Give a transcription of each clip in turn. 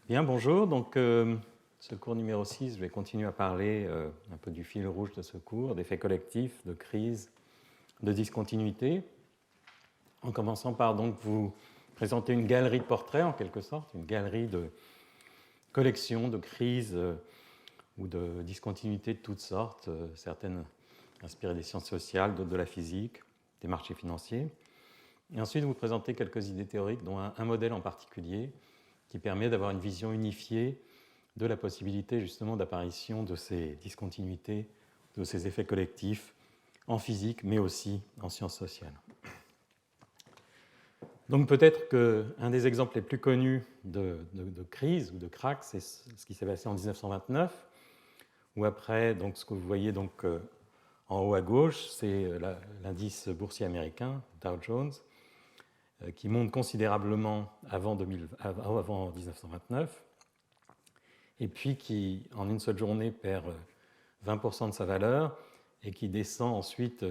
Bien, bonjour. Donc, ce cours numéro 6, je vais continuer à parler un peu du fil rouge de ce cours, d'effets collectifs, de crise, de discontinuité, en commençant par donc vous présenter une galerie de portraits, en quelque sorte, une galerie de collections de crises ou de discontinuités de toutes sortes, certaines inspirées des sciences sociales, d'autres de la physique, des marchés financiers. Et ensuite, vous présenter quelques idées théoriques, dont un modèle en particulier, qui permet d'avoir une vision unifiée de la possibilité justement d'apparition de ces discontinuités, de ces effets collectifs en physique, mais aussi en sciences sociales. Donc peut-être qu'un des exemples les plus connus de crise ou de crack, c'est ce qui s'est passé en 1929, où après, donc, ce que vous voyez donc, en haut à gauche, c'est l'indice boursier américain, Dow Jones, qui monte considérablement avant 1929, et puis qui, en une seule journée, perd 20% de sa valeur et qui descend ensuite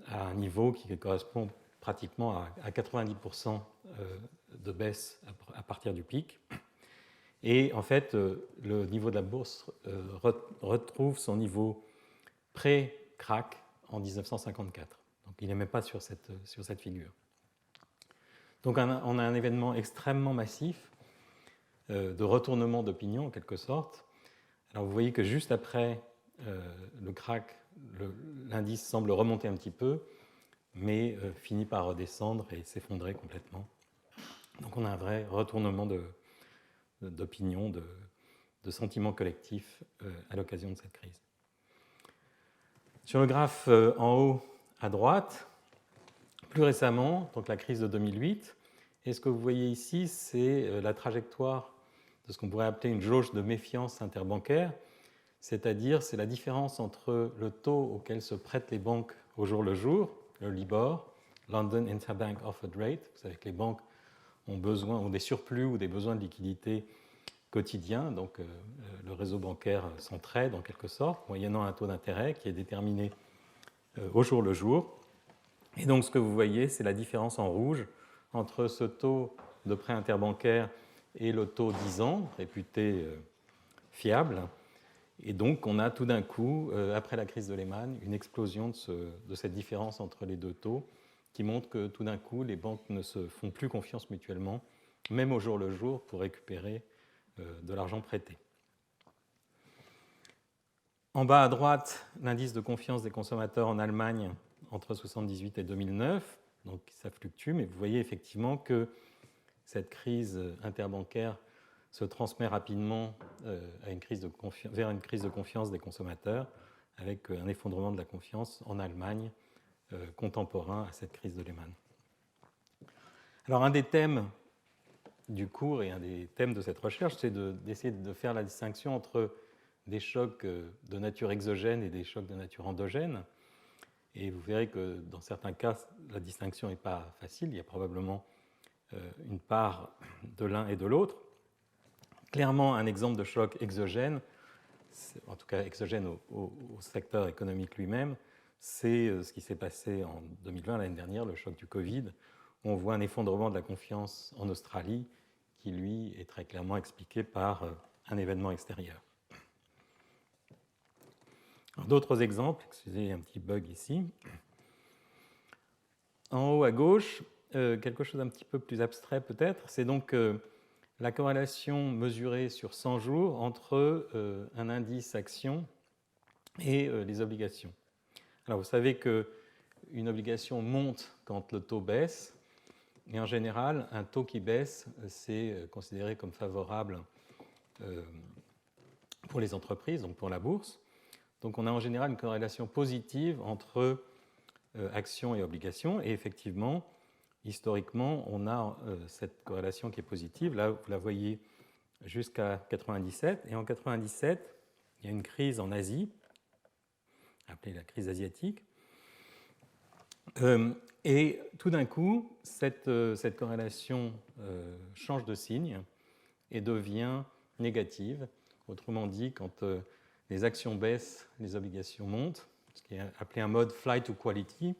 à un niveau qui correspond pratiquement à 90% de baisse à partir du pic. Et en fait, le niveau de la bourse retrouve son niveau pré-crack en 1954. Donc il n'est même pas sur cette figure. Donc on a un événement extrêmement massif de retournement d'opinion en quelque sorte. Alors vous voyez que juste après le crack, l'indice semble remonter un petit peu, mais finit par redescendre et s'effondrer complètement. Donc on a un vrai retournement d'opinion, de sentiments collectifs à l'occasion de cette crise. Sur le graphe en haut à droite, plus récemment, donc la crise de 2008, et ce que vous voyez ici, c'est la trajectoire de ce qu'on pourrait appeler une jauge de méfiance interbancaire, c'est-à-dire c'est la différence entre le taux auquel se prêtent les banques au jour le jour, le LIBOR, London Interbank Offered Rate. Vous savez que les banques ont des surplus ou des besoins de liquidité quotidiens, donc le réseau bancaire s'entraide en quelque sorte, moyennant un taux d'intérêt qui est déterminé au jour le jour. Et donc ce que vous voyez, c'est la différence en rouge entre ce taux de prêt interbancaire et le taux 10 ans, réputé fiable. Et donc on a tout d'un coup, après la crise de Lehman, une explosion de cette différence entre les deux taux, qui montre que tout d'un coup, les banques ne se font plus confiance mutuellement, même au jour le jour, pour récupérer de l'argent prêté. En bas à droite, l'indice de confiance des consommateurs en Allemagne entre 1978 et 2009, donc ça fluctue, mais vous voyez effectivement que cette crise interbancaire se transmet rapidement vers une crise de confiance des consommateurs, avec un effondrement de la confiance en Allemagne contemporain à cette crise de Lehman. Alors un des thèmes du cours et un des thèmes de cette recherche, c'est d'essayer de faire la distinction entre des chocs de nature exogène et des chocs de nature endogène. Et vous verrez que dans certains cas, la distinction n'est pas facile. Il y a probablement une part de l'un et de l'autre. Clairement, un exemple de choc exogène, en tout cas exogène au secteur économique lui-même, c'est ce qui s'est passé en 2020, l'année dernière, le choc du Covid, où on voit un effondrement de la confiance en Australie qui, lui, est très clairement expliqué par un événement extérieur. D'autres exemples, excusez un petit bug ici. En haut à gauche, quelque chose d'un petit peu plus abstrait peut-être, c'est donc la corrélation mesurée sur 100 jours entre un indice action et les obligations. Alors vous savez qu'une obligation monte quand le taux baisse, et en général, un taux qui baisse, c'est considéré comme favorable pour les entreprises, donc pour la bourse. Donc on a en général une corrélation positive entre actions et obligations, et effectivement, historiquement, on a cette corrélation qui est positive. Là, vous la voyez jusqu'à 97, et en 97, il y a une crise en Asie, appelée la crise asiatique, et tout d'un coup, cette corrélation change de signe et devient négative. Autrement dit, quand les actions baissent, les obligations montent, ce qui est appelé un mode flight to quality.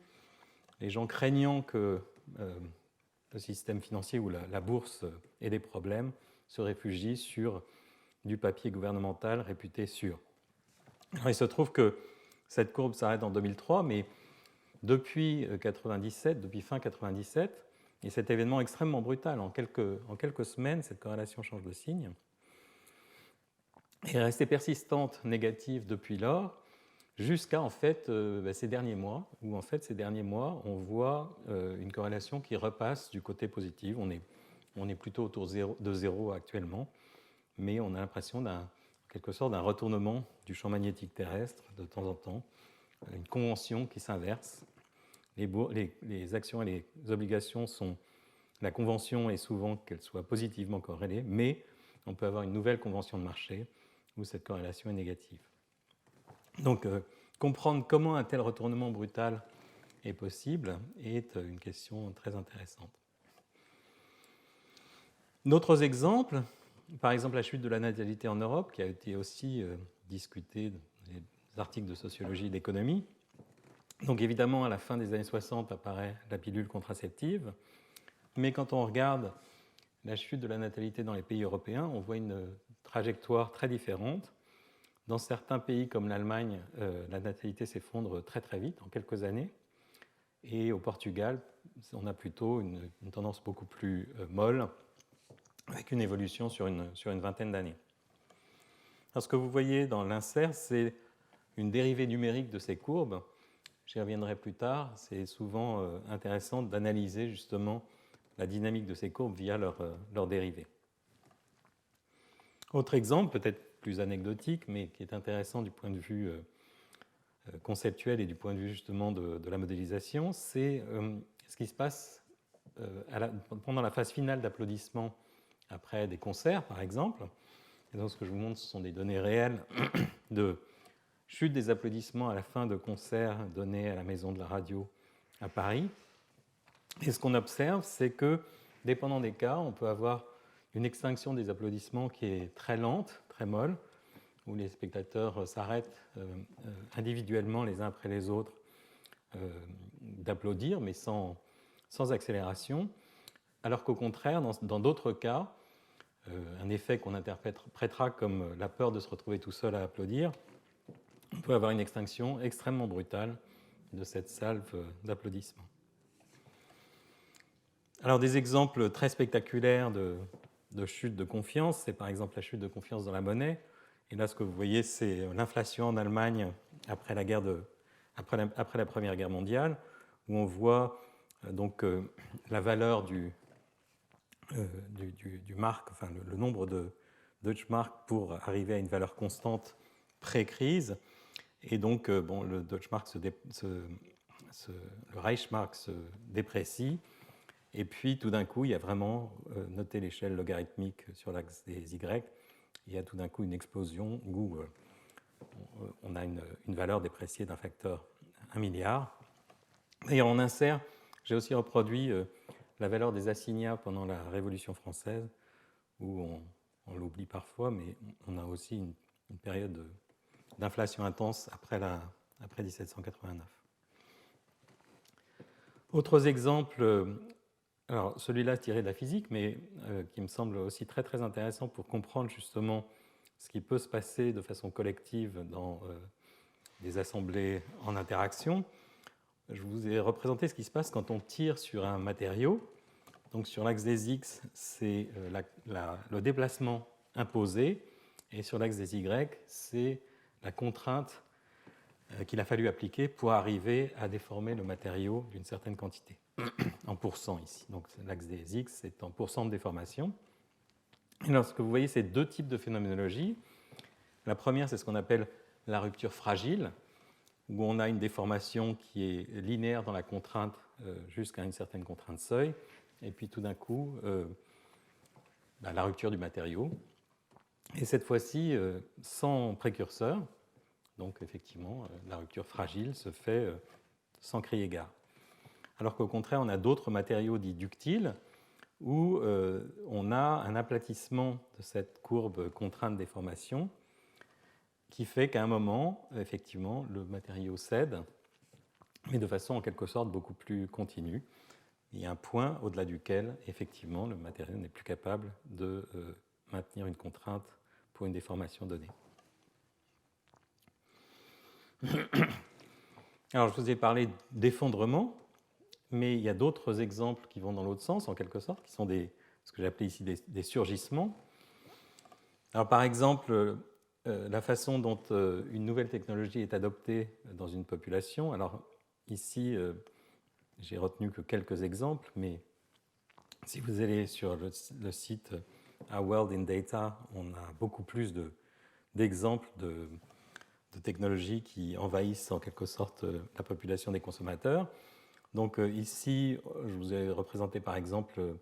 Les gens craignant que le système financier ou la bourse ait des problèmes se réfugient sur du papier gouvernemental réputé sûr. Alors, il se trouve que cette courbe s'arrête en 2003, mais depuis 97, depuis fin 97, et cet événement extrêmement brutal, en quelques semaines, cette corrélation change de signe, est restée persistante, négative depuis lors, jusqu'à en fait ces derniers mois, où en fait ces derniers mois, on voit une corrélation qui repasse du côté positif. On est plutôt autour de zéro actuellement, mais on a l'impression quelque sorte d'un retournement du champ magnétique terrestre de temps en temps, une convention qui s'inverse. Les actions et les obligations sont... La convention est souvent qu'elles soient positivement corrélées, mais on peut avoir une nouvelle convention de marché où cette corrélation est négative. Donc, comprendre comment un tel retournement brutal est possible est une question très intéressante. D'autres exemples, par exemple la chute de la natalité en Europe, qui a été aussi discutée dans les articles de sociologie et d'économie. Donc évidemment, à la fin des années 60 apparaît la pilule contraceptive, mais quand on regarde la chute de la natalité dans les pays européens, on voit une trajectoire très différente. Dans certains pays comme l'Allemagne, la natalité s'effondre très très vite, en quelques années. Et au Portugal, on a plutôt une tendance beaucoup plus molle, avec une évolution sur une vingtaine d'années. Alors, ce que vous voyez dans l'insert, c'est une dérivée numérique de ces courbes. J'y reviendrai plus tard. C'est souvent intéressant d'analyser justement la dynamique de ces courbes via leur dérivée. Autre exemple, peut-être plus anecdotique, mais qui est intéressant du point de vue conceptuel et du point de vue justement de la modélisation, c'est ce qui se passe pendant la phase finale d'applaudissement après des concerts, par exemple. Et donc, ce que je vous montre, ce sont des données réelles de chute des applaudissements à la fin de concerts donnés à la Maison de la Radio à Paris. Et ce qu'on observe, c'est que, dépendant des cas, on peut avoir une extinction des applaudissements qui est très lente, très molle, où les spectateurs s'arrêtent individuellement les uns après les autres d'applaudir, mais sans accélération, alors qu'au contraire, dans d'autres cas, un effet qu'on interprétera comme la peur de se retrouver tout seul à applaudir, on peut avoir une extinction extrêmement brutale de cette salve d'applaudissements. Alors, des exemples très spectaculaires de chute de confiance, c'est par exemple la chute de confiance dans la monnaie. Et là, ce que vous voyez, c'est l'inflation en Allemagne après la Première Guerre mondiale, où on voit donc la valeur du mark, enfin le nombre de Deutschmark pour arriver à une valeur constante pré-crise. Et donc, le Deutschmark le Reichsmark se déprécie. Et puis, tout d'un coup, il y a vraiment, notez l'échelle logarithmique sur l'axe des Y, il y a tout d'un coup une explosion où on a une valeur dépréciée d'un facteur 1 milliard. D'ailleurs, en insert, j'ai aussi reproduit la valeur des assignats pendant la Révolution française, où on l'oublie parfois, mais on a aussi une période d'inflation intense après 1789. Autres exemples, alors celui-là tiré de la physique, mais qui me semble aussi très très intéressant pour comprendre justement ce qui peut se passer de façon collective dans des assemblées en interaction. Je vous ai représenté ce qui se passe quand on tire sur un matériau. Donc sur l'axe des X, c'est le déplacement imposé, et sur l'axe des Y, c'est la contrainte qu'il a fallu appliquer pour arriver à déformer le matériau d'une certaine quantité, en pourcent ici. Donc l'axe des X, c'est en pourcent de déformation. Et alors, ce que vous voyez, c'est deux types de phénoménologie. La première, c'est ce qu'on appelle la rupture fragile, où on a une déformation qui est linéaire dans la contrainte jusqu'à une certaine contrainte seuil, et puis tout d'un coup, la rupture du matériau. Et cette fois-ci, sans précurseur, donc effectivement, la rupture fragile se fait sans crier gare. Alors qu'au contraire, on a d'autres matériaux dits ductiles, où on a un aplatissement de cette courbe contrainte-déformation qui fait qu'à un moment, effectivement, le matériau cède, mais de façon en quelque sorte beaucoup plus continue. Il y a un point au-delà duquel, effectivement, le matériau n'est plus capable de maintenir une contrainte pour une déformation donnée. Alors, je vous ai parlé d'effondrement, mais il y a d'autres exemples qui vont dans l'autre sens, en quelque sorte, qui sont ce que j'appelais ici des surgissements. Alors, par exemple, la façon dont une nouvelle technologie est adoptée dans une population. Alors, ici, j'ai retenu que quelques exemples, mais si vous allez sur le site Our World in Data, on a beaucoup plus d'exemples de technologies qui envahissent en quelque sorte la population des consommateurs. Donc ici, je vous ai représenté par exemple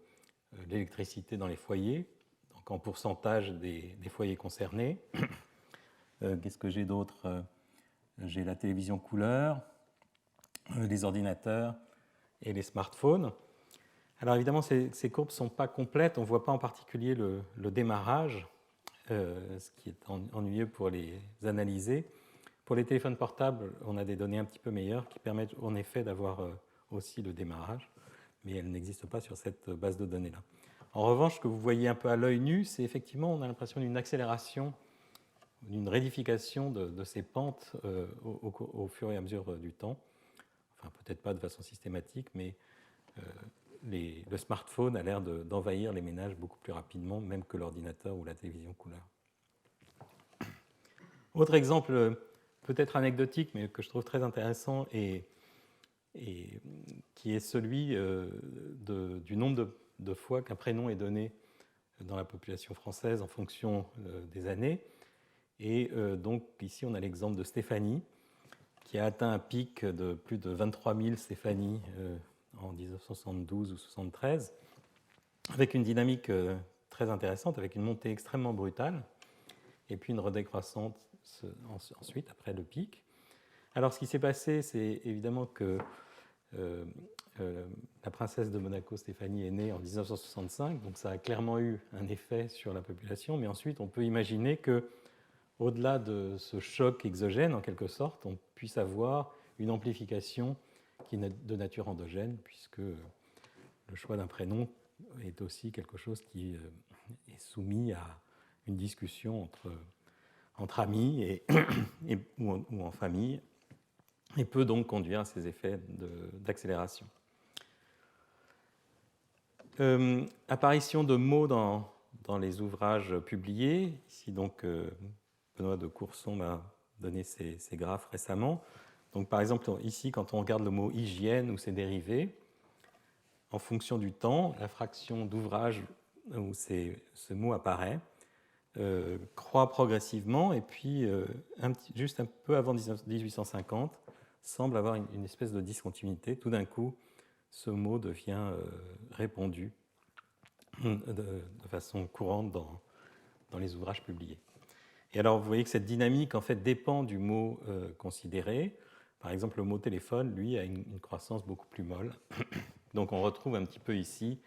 l'électricité dans les foyers, donc en pourcentage des foyers concernés. Qu'est-ce que j'ai d'autre? J'ai la télévision couleur, les ordinateurs et les smartphones. Alors évidemment, ces courbes ne sont pas complètes. On ne voit pas en particulier le démarrage, ce qui est ennuyeux pour les analyser. Pour les téléphones portables, on a des données un petit peu meilleures qui permettent en effet d'avoir aussi le démarrage, mais elles n'existent pas sur cette base de données-là. En revanche, ce que vous voyez un peu à l'œil nu, c'est effectivement, on a l'impression d'une accélération, d'une ridification de ces pentes au fur et à mesure du temps. Enfin, peut-être pas de façon systématique, mais le smartphone a l'air d'envahir les ménages beaucoup plus rapidement, même que l'ordinateur ou la télévision couleur. Autre exemple, peut-être anecdotique, mais que je trouve très intéressant, et qui est celui du nombre de fois qu'un prénom est donné dans la population française en fonction des années. Et donc ici, on a l'exemple de Stéphanie, qui a atteint un pic de plus de 23 000 Stéphanie en 1972 ou 1973, avec une dynamique très intéressante, avec une montée extrêmement brutale, et puis une redécroissante ensuite, après le pic. Alors, ce qui s'est passé, c'est évidemment que la princesse de Monaco, Stéphanie, est née en 1965, donc ça a clairement eu un effet sur la population, mais ensuite, on peut imaginer que, au-delà de ce choc exogène, en quelque sorte, on puisse avoir une amplification qui est de nature endogène, puisque le choix d'un prénom est aussi quelque chose qui est soumis à une discussion entre amis ou en famille, et peut donc conduire à ces effets d'accélération. Apparition de mots dans les ouvrages publiés. Ici, donc, Benoît de Courson m'a donné ces graphes récemment. Donc, par exemple, ici, quand on regarde le mot hygiène ou ses dérivés, en fonction du temps, la fraction d'ouvrages où ce mot apparaît croît progressivement, et puis juste un peu avant 1850, semble avoir une espèce de discontinuité. Tout d'un coup, ce mot devient répandu de façon courante dans les ouvrages publiés. Et alors, vous voyez que cette dynamique, en fait, dépend du mot considéré. Par exemple, le mot téléphone, lui, a une croissance beaucoup plus molle. Donc, on retrouve un petit peu ici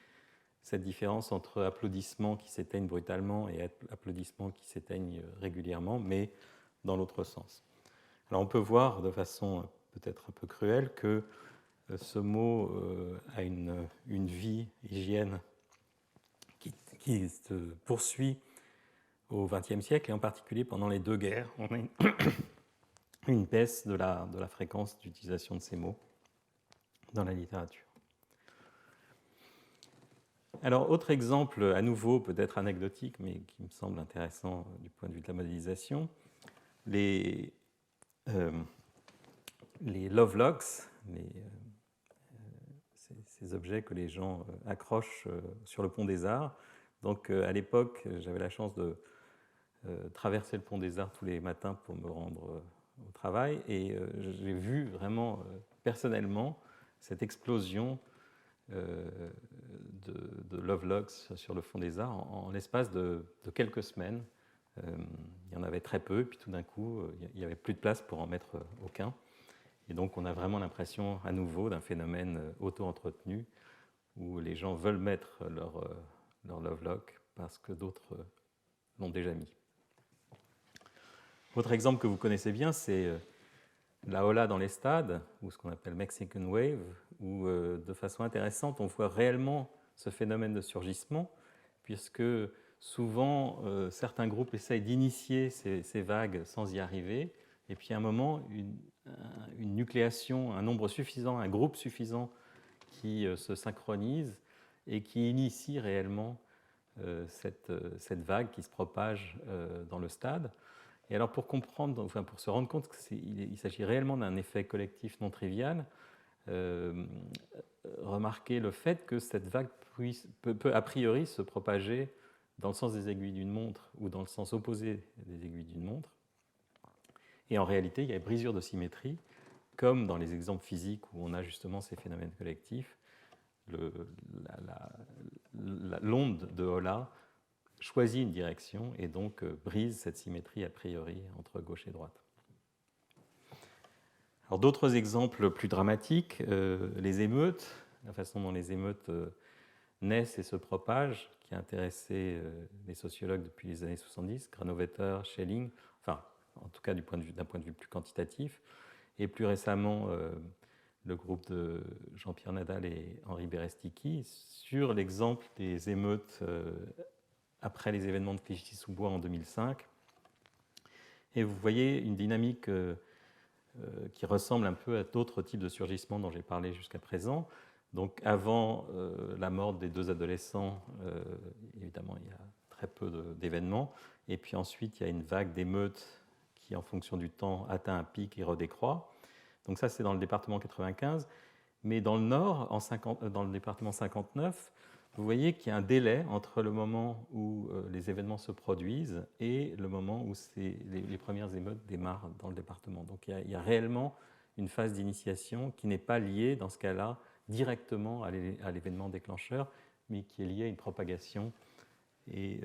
cette différence entre applaudissements qui s'éteignent brutalement et applaudissements qui s'éteignent régulièrement, mais dans l'autre sens. Alors, on peut voir de façon peut-être un peu cruelle que ce mot a une vie, hygiène, qui se poursuit au XXe siècle, et en particulier pendant les deux guerres. On a une baisse de la fréquence d'utilisation de ces mots dans la littérature. Alors, autre exemple, à nouveau peut-être anecdotique, mais qui me semble intéressant du point de vue de la modélisation, les lovelocks, ces objets que les gens accrochent sur le pont des Arts. Donc, à l'époque, j'avais la chance de traverser le pont des Arts tous les matins pour me rendre au travail, et j'ai vu vraiment personnellement cette explosion de lovelocks sur le fond des Arts en l'espace de quelques semaines. Il y en avait très peu, et puis tout d'un coup, il n'y avait plus de place pour en mettre aucun. Et donc, on a vraiment l'impression, à nouveau, d'un phénomène auto-entretenu, où les gens veulent mettre leur lovelock parce que d'autres l'ont déjà mis. Autre exemple que vous connaissez bien, c'est la hola dans les stades, ou ce qu'on appelle Mexican Wave, où de façon intéressante, on voit réellement ce phénomène de surgissement, puisque souvent, certains groupes essayent d'initier ces vagues sans y arriver. Et puis à un moment, une nucléation, un nombre suffisant, un groupe suffisant qui se synchronise et qui initie réellement cette vague qui se propage dans le stade. Et alors pour comprendre, enfin pour se rendre compte qu'il s'agit réellement d'un effet collectif non trivial, remarquez le fait que cette vague peut a priori se propager dans le sens des aiguilles d'une montre ou dans le sens opposé des aiguilles d'une montre. Et en réalité, il y a brisure de symétrie, comme dans les exemples physiques où on a justement ces phénomènes collectifs. L'onde de Hola choisit une direction et donc brise cette symétrie a priori entre gauche et droite. Alors d'autres exemples plus dramatiques, les émeutes, la façon dont les émeutes naissent et se propagent, qui a intéressé les sociologues depuis les années 70, Granovetter, Schelling, enfin en tout cas d'un point de vue plus quantitatif, et plus récemment le groupe de Jean-Pierre Nadal et Henri Berestiki sur l'exemple des émeutes après les événements de Clichy-sous-Bois en 2005. Et vous voyez une dynamique qui ressemble un peu à d'autres types de surgissements dont j'ai parlé jusqu'à présent. Donc avant la mort des deux adolescents, évidemment il y a très peu d'événements, et puis ensuite il y a une vague d'émeutes qui en fonction du temps atteint un pic et redécroît. Donc ça c'est dans le département 95, mais dans le nord, dans le département 59, vous voyez qu'il y a un délai entre le moment où les événements se produisent et le moment où les premières émeutes démarrent dans le département. Donc il y a réellement une phase d'initiation qui n'est pas liée, dans ce cas-là, directement à l'événement déclencheur, mais qui est liée à une propagation et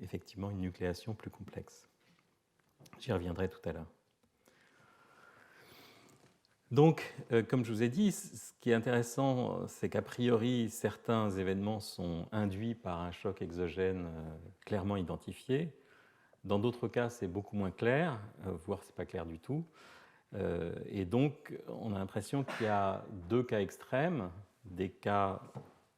effectivement une nucléation plus complexe. J'y reviendrai tout à l'heure. Donc, comme je vous ai dit, ce qui est intéressant, c'est qu'a priori, certains événements sont induits par un choc exogène clairement identifié. Dans d'autres cas, c'est beaucoup moins clair, voire ce n'est pas clair du tout. Et donc, on a l'impression qu'il y a deux cas extrêmes, des cas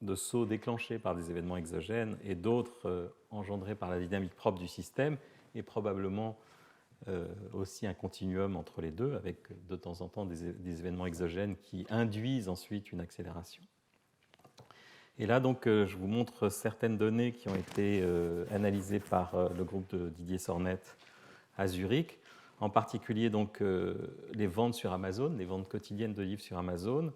de saut déclenchés par des événements exogènes et d'autres engendrés par la dynamique propre du système, et probablement aussi un continuum entre les deux, avec de temps en temps des événements exogènes qui induisent ensuite une accélération. Et là, donc, je vous montre certaines données qui ont été analysées par le groupe de Didier Sornet à Zurich, en particulier donc, les ventes sur Amazon, les ventes quotidiennes de livres sur Amazon.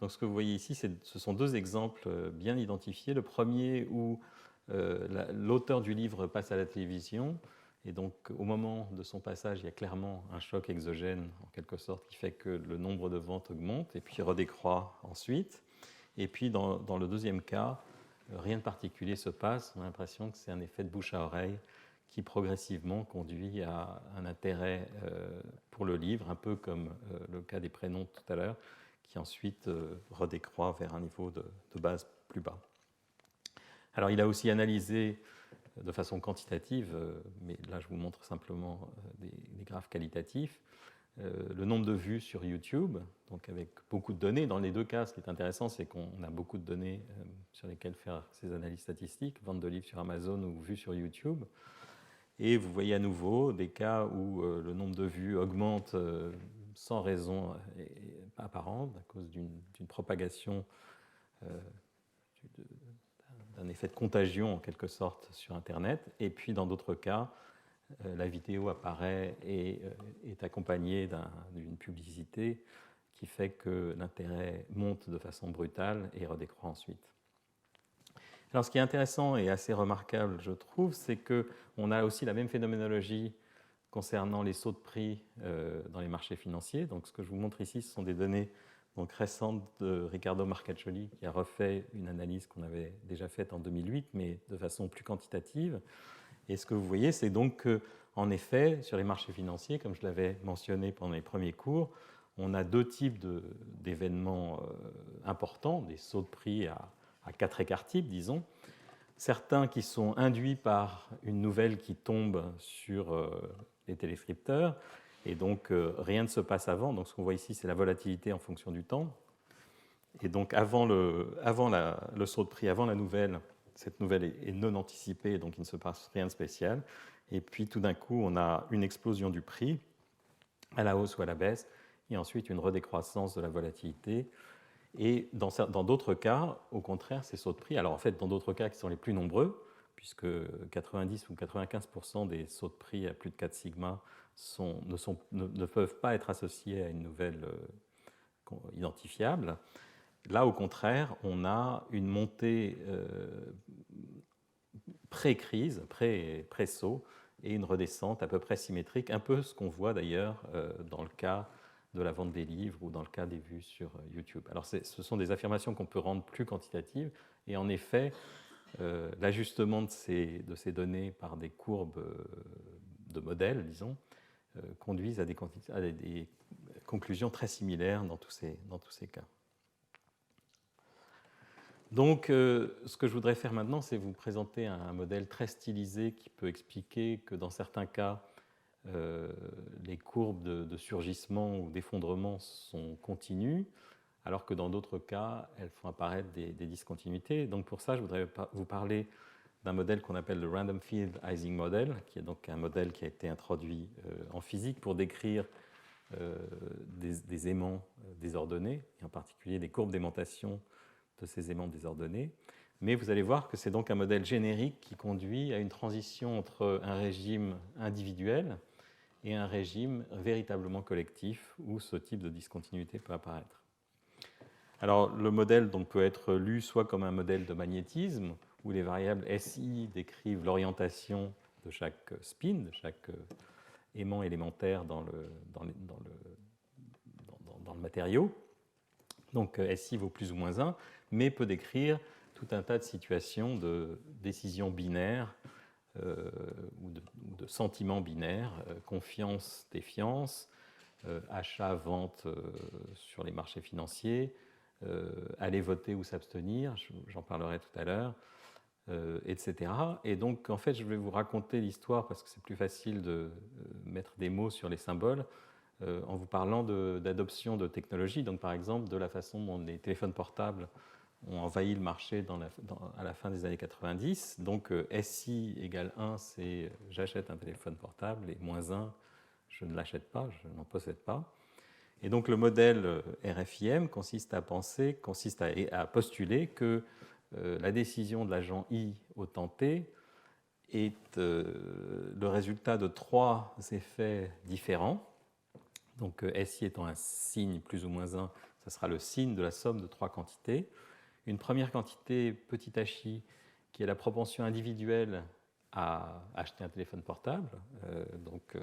Donc, ce que vous voyez ici, ce sont deux exemples bien identifiés. Le premier où l'auteur du livre passe à la télévision. Et donc, au moment de son passage, il y a clairement un choc exogène, en quelque sorte, qui fait que le nombre de ventes augmente et puis redécroît ensuite. Et puis, dans le deuxième cas, rien de particulier se passe. On a l'impression que c'est un effet de bouche à oreille qui progressivement conduit à un intérêt pour le livre, un peu comme le cas des prénoms tout à l'heure, qui ensuite redécroît vers un niveau de base plus bas. Alors, il a aussi analysé de façon quantitative, mais là je vous montre simplement des graphes qualitatifs, le nombre de vues sur YouTube, donc avec beaucoup de données. Dans les deux cas, ce qui est intéressant, c'est qu'on a beaucoup de données sur lesquelles faire ces analyses statistiques, vente de livres sur Amazon ou vues sur YouTube. Et vous voyez à nouveau des cas où le nombre de vues augmente sans raison apparente, à cause d'une propagation d'un effet de contagion en quelque sorte sur Internet. Et puis dans d'autres cas, la vidéo apparaît et est accompagnée d'une publicité qui fait que l'intérêt monte de façon brutale et redécroît ensuite. Alors ce qui est intéressant et assez remarquable, je trouve, c'est qu'on a aussi la même phénoménologie concernant les sauts de prix dans les marchés financiers. Donc ce que je vous montre ici, ce sont des données donc récente de Riccardo Marcaccioli, qui a refait une analyse qu'on avait déjà faite en 2008, mais de façon plus quantitative. Et ce que vous voyez, c'est donc qu'en effet, sur les marchés financiers, comme je l'avais mentionné pendant les premiers cours, on a deux types d'événements importants, des sauts de prix à 4 écarts types, disons. Certains qui sont induits par une nouvelle qui tombe sur les téléscripteurs, et donc rien ne se passe avant. Donc ce qu'on voit ici, c'est la volatilité en fonction du temps. Et donc avant le saut de prix, avant la nouvelle, cette nouvelle est non anticipée, donc il ne se passe rien de spécial. Et puis tout d'un coup, on a une explosion du prix, à la hausse ou à la baisse, et ensuite une redécroissance de la volatilité. Et dans d'autres cas, au contraire, ces sauts de prix, alors en fait, dans d'autres cas qui sont les plus nombreux, puisque 90 ou 95% des sauts de prix à plus de 4 sigma ne peuvent pas être associés à une nouvelle identifiable. Là, au contraire, on a une montée pré-crise, pré-saut, et une redescente à peu près symétrique, un peu ce qu'on voit d'ailleurs dans le cas de la vente des livres ou dans le cas des vues sur YouTube. Alors ce sont des affirmations qu'on peut rendre plus quantitatives, et en effet, l'ajustement de ces données par des courbes de modèles, disons, conduisent à des conclusions très similaires dans tous ces cas. Donc, ce que je voudrais faire maintenant, c'est vous présenter un modèle très stylisé qui peut expliquer que dans certains cas, les courbes de surgissement ou d'effondrement sont continues, alors que dans d'autres cas, elles font apparaître des discontinuités. Donc, pour ça, je voudrais vous parler d'un modèle qu'on appelle le Random Field Ising Model, qui est donc un modèle qui a été introduit en physique pour décrire des aimants désordonnés, et en particulier des courbes d'aimantation de ces aimants désordonnés. Mais vous allez voir que c'est donc un modèle générique qui conduit à une transition entre un régime individuel et un régime véritablement collectif où ce type de discontinuité peut apparaître. Alors, le modèle donc, peut être lu soit comme un modèle de magnétisme, où les variables SI décrivent l'orientation de chaque spin, de chaque aimant élémentaire dans le matériau. Donc, SI vaut plus ou moins 1, mais peut décrire tout un tas de situations de décisions binaires ou de sentiments binaires, confiance, défiance, achat, vente sur les marchés financiers, aller voter ou s'abstenir, j'en parlerai tout à l'heure, etc. Et donc, en fait, je vais vous raconter l'histoire parce que c'est plus facile de mettre des mots sur les symboles en vous parlant d'adoption de technologies, donc par exemple de la façon dont les téléphones portables ont envahi le marché à la fin des années 90. Donc SI égale 1, c'est j'achète un téléphone portable, et moins 1, je ne l'achète pas, je n'en possède pas. Et donc le modèle RFIM consiste à postuler que la décision de l'agent I au temps t est le résultat de 3 effets différents. Donc SI étant un signe plus ou moins 1, ça sera le signe de la somme de 3 quantités. Une première quantité, petit hi, qui est la propension individuelle à acheter un téléphone portable. Donc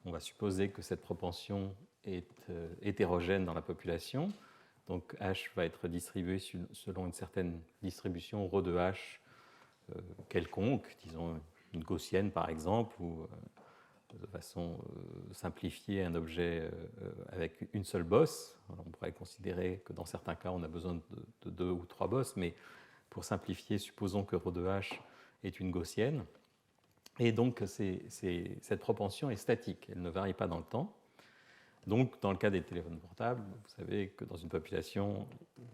on va supposer que cette propension est hétérogène dans la population. Donc H va être distribué selon une certaine distribution ρ de H quelconque, disons une gaussienne par exemple, ou de façon simplifiée un objet avec une seule bosse. Alors, on pourrait considérer que dans certains cas on a besoin de 2 ou 3 bosses, mais pour simplifier, supposons que ρ de H est une gaussienne. Et donc cette propension est statique, elle ne varie pas dans le temps. Donc, dans le cas des téléphones portables, vous savez que dans une population,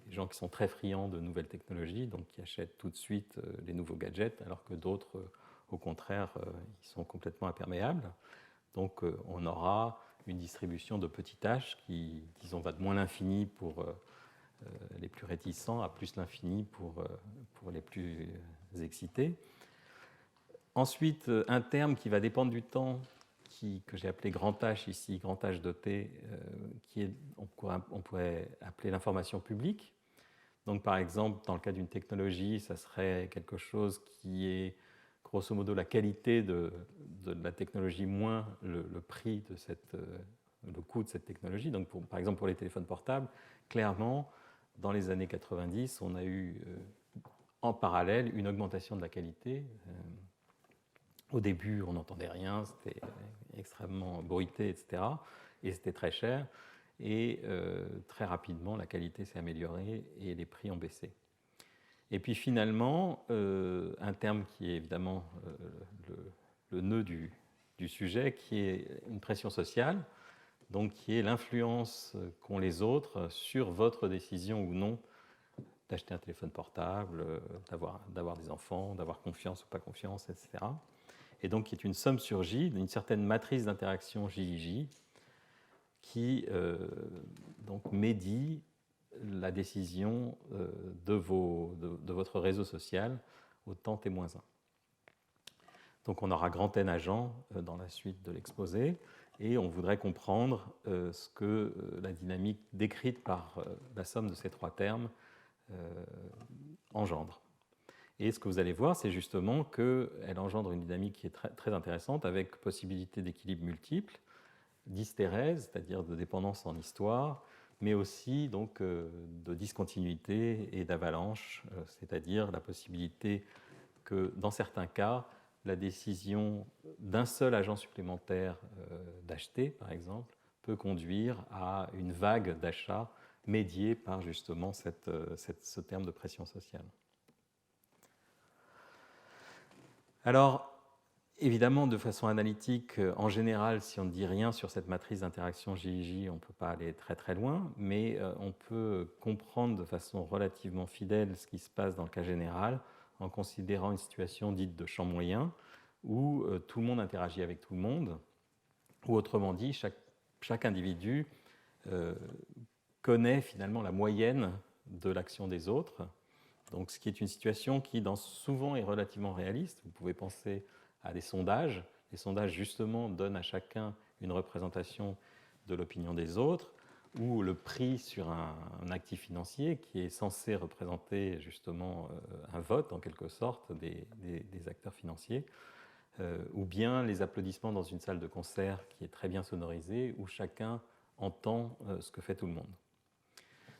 les gens qui sont très friands de nouvelles technologies, donc qui achètent tout de suite les nouveaux gadgets, alors que d'autres, au contraire, ils sont complètement imperméables. Donc, on aura une distribution de petits h qui, disons, va de moins l'infini pour les plus réticents à plus l'infini pour les plus excités. Ensuite, un terme qui va dépendre du temps, que j'ai appelé grand H ici, grand H de t, on pourrait appeler l'information publique. Donc, par exemple, dans le cas d'une technologie, ça serait quelque chose qui est grosso modo la qualité de la technologie moins le prix le coût de cette technologie. Donc, par exemple, pour les téléphones portables, clairement, dans les années 90, on a eu en parallèle une augmentation de la qualité. Au début, on n'entendait rien, c'était extrêmement bruité, etc. Et c'était très cher. Et très rapidement, la qualité s'est améliorée et les prix ont baissé. Et puis finalement, un terme qui est évidemment le nœud du sujet, qui est une pression sociale, donc qui est l'influence qu'ont les autres sur votre décision ou non d'acheter un téléphone portable, d'avoir des enfants, d'avoir confiance ou pas confiance, etc. Et donc qui est une somme sur J, une certaine matrice d'interaction JIJ, qui donc médit la décision de votre réseau social au temps T-1. Donc on aura grand N agents dans la suite de l'exposé, et on voudrait comprendre ce que la dynamique décrite par la somme de ces trois termes engendre. Et ce que vous allez voir, c'est justement qu'elle engendre une dynamique qui est très, très intéressante, avec possibilité d'équilibre multiples, d'hystérèse, c'est-à-dire de dépendance en histoire, mais aussi donc, de discontinuité et d'avalanche, c'est-à-dire la possibilité que, dans certains cas, la décision d'un seul agent supplémentaire d'acheter, par exemple, peut conduire à une vague d'achat médiée par justement ce terme de pression sociale. Alors, évidemment, de façon analytique, en général, si on ne dit rien sur cette matrice d'interaction JIJ, on ne peut pas aller très très loin, mais on peut comprendre de façon relativement fidèle ce qui se passe dans le cas général en considérant une situation dite de champ moyen, où tout le monde interagit avec tout le monde, ou autrement dit, chaque individu connaît finalement la moyenne de l'action des autres. Donc, ce qui est une situation qui, souvent, est relativement réaliste. Vous pouvez penser à des sondages. Les sondages, justement, donnent à chacun une représentation de l'opinion des autres, ou le prix sur un actif financier qui est censé représenter, justement, un vote, en quelque sorte, des acteurs financiers, ou bien les applaudissements dans une salle de concert qui est très bien sonorisée, où chacun entend ce que fait tout le monde.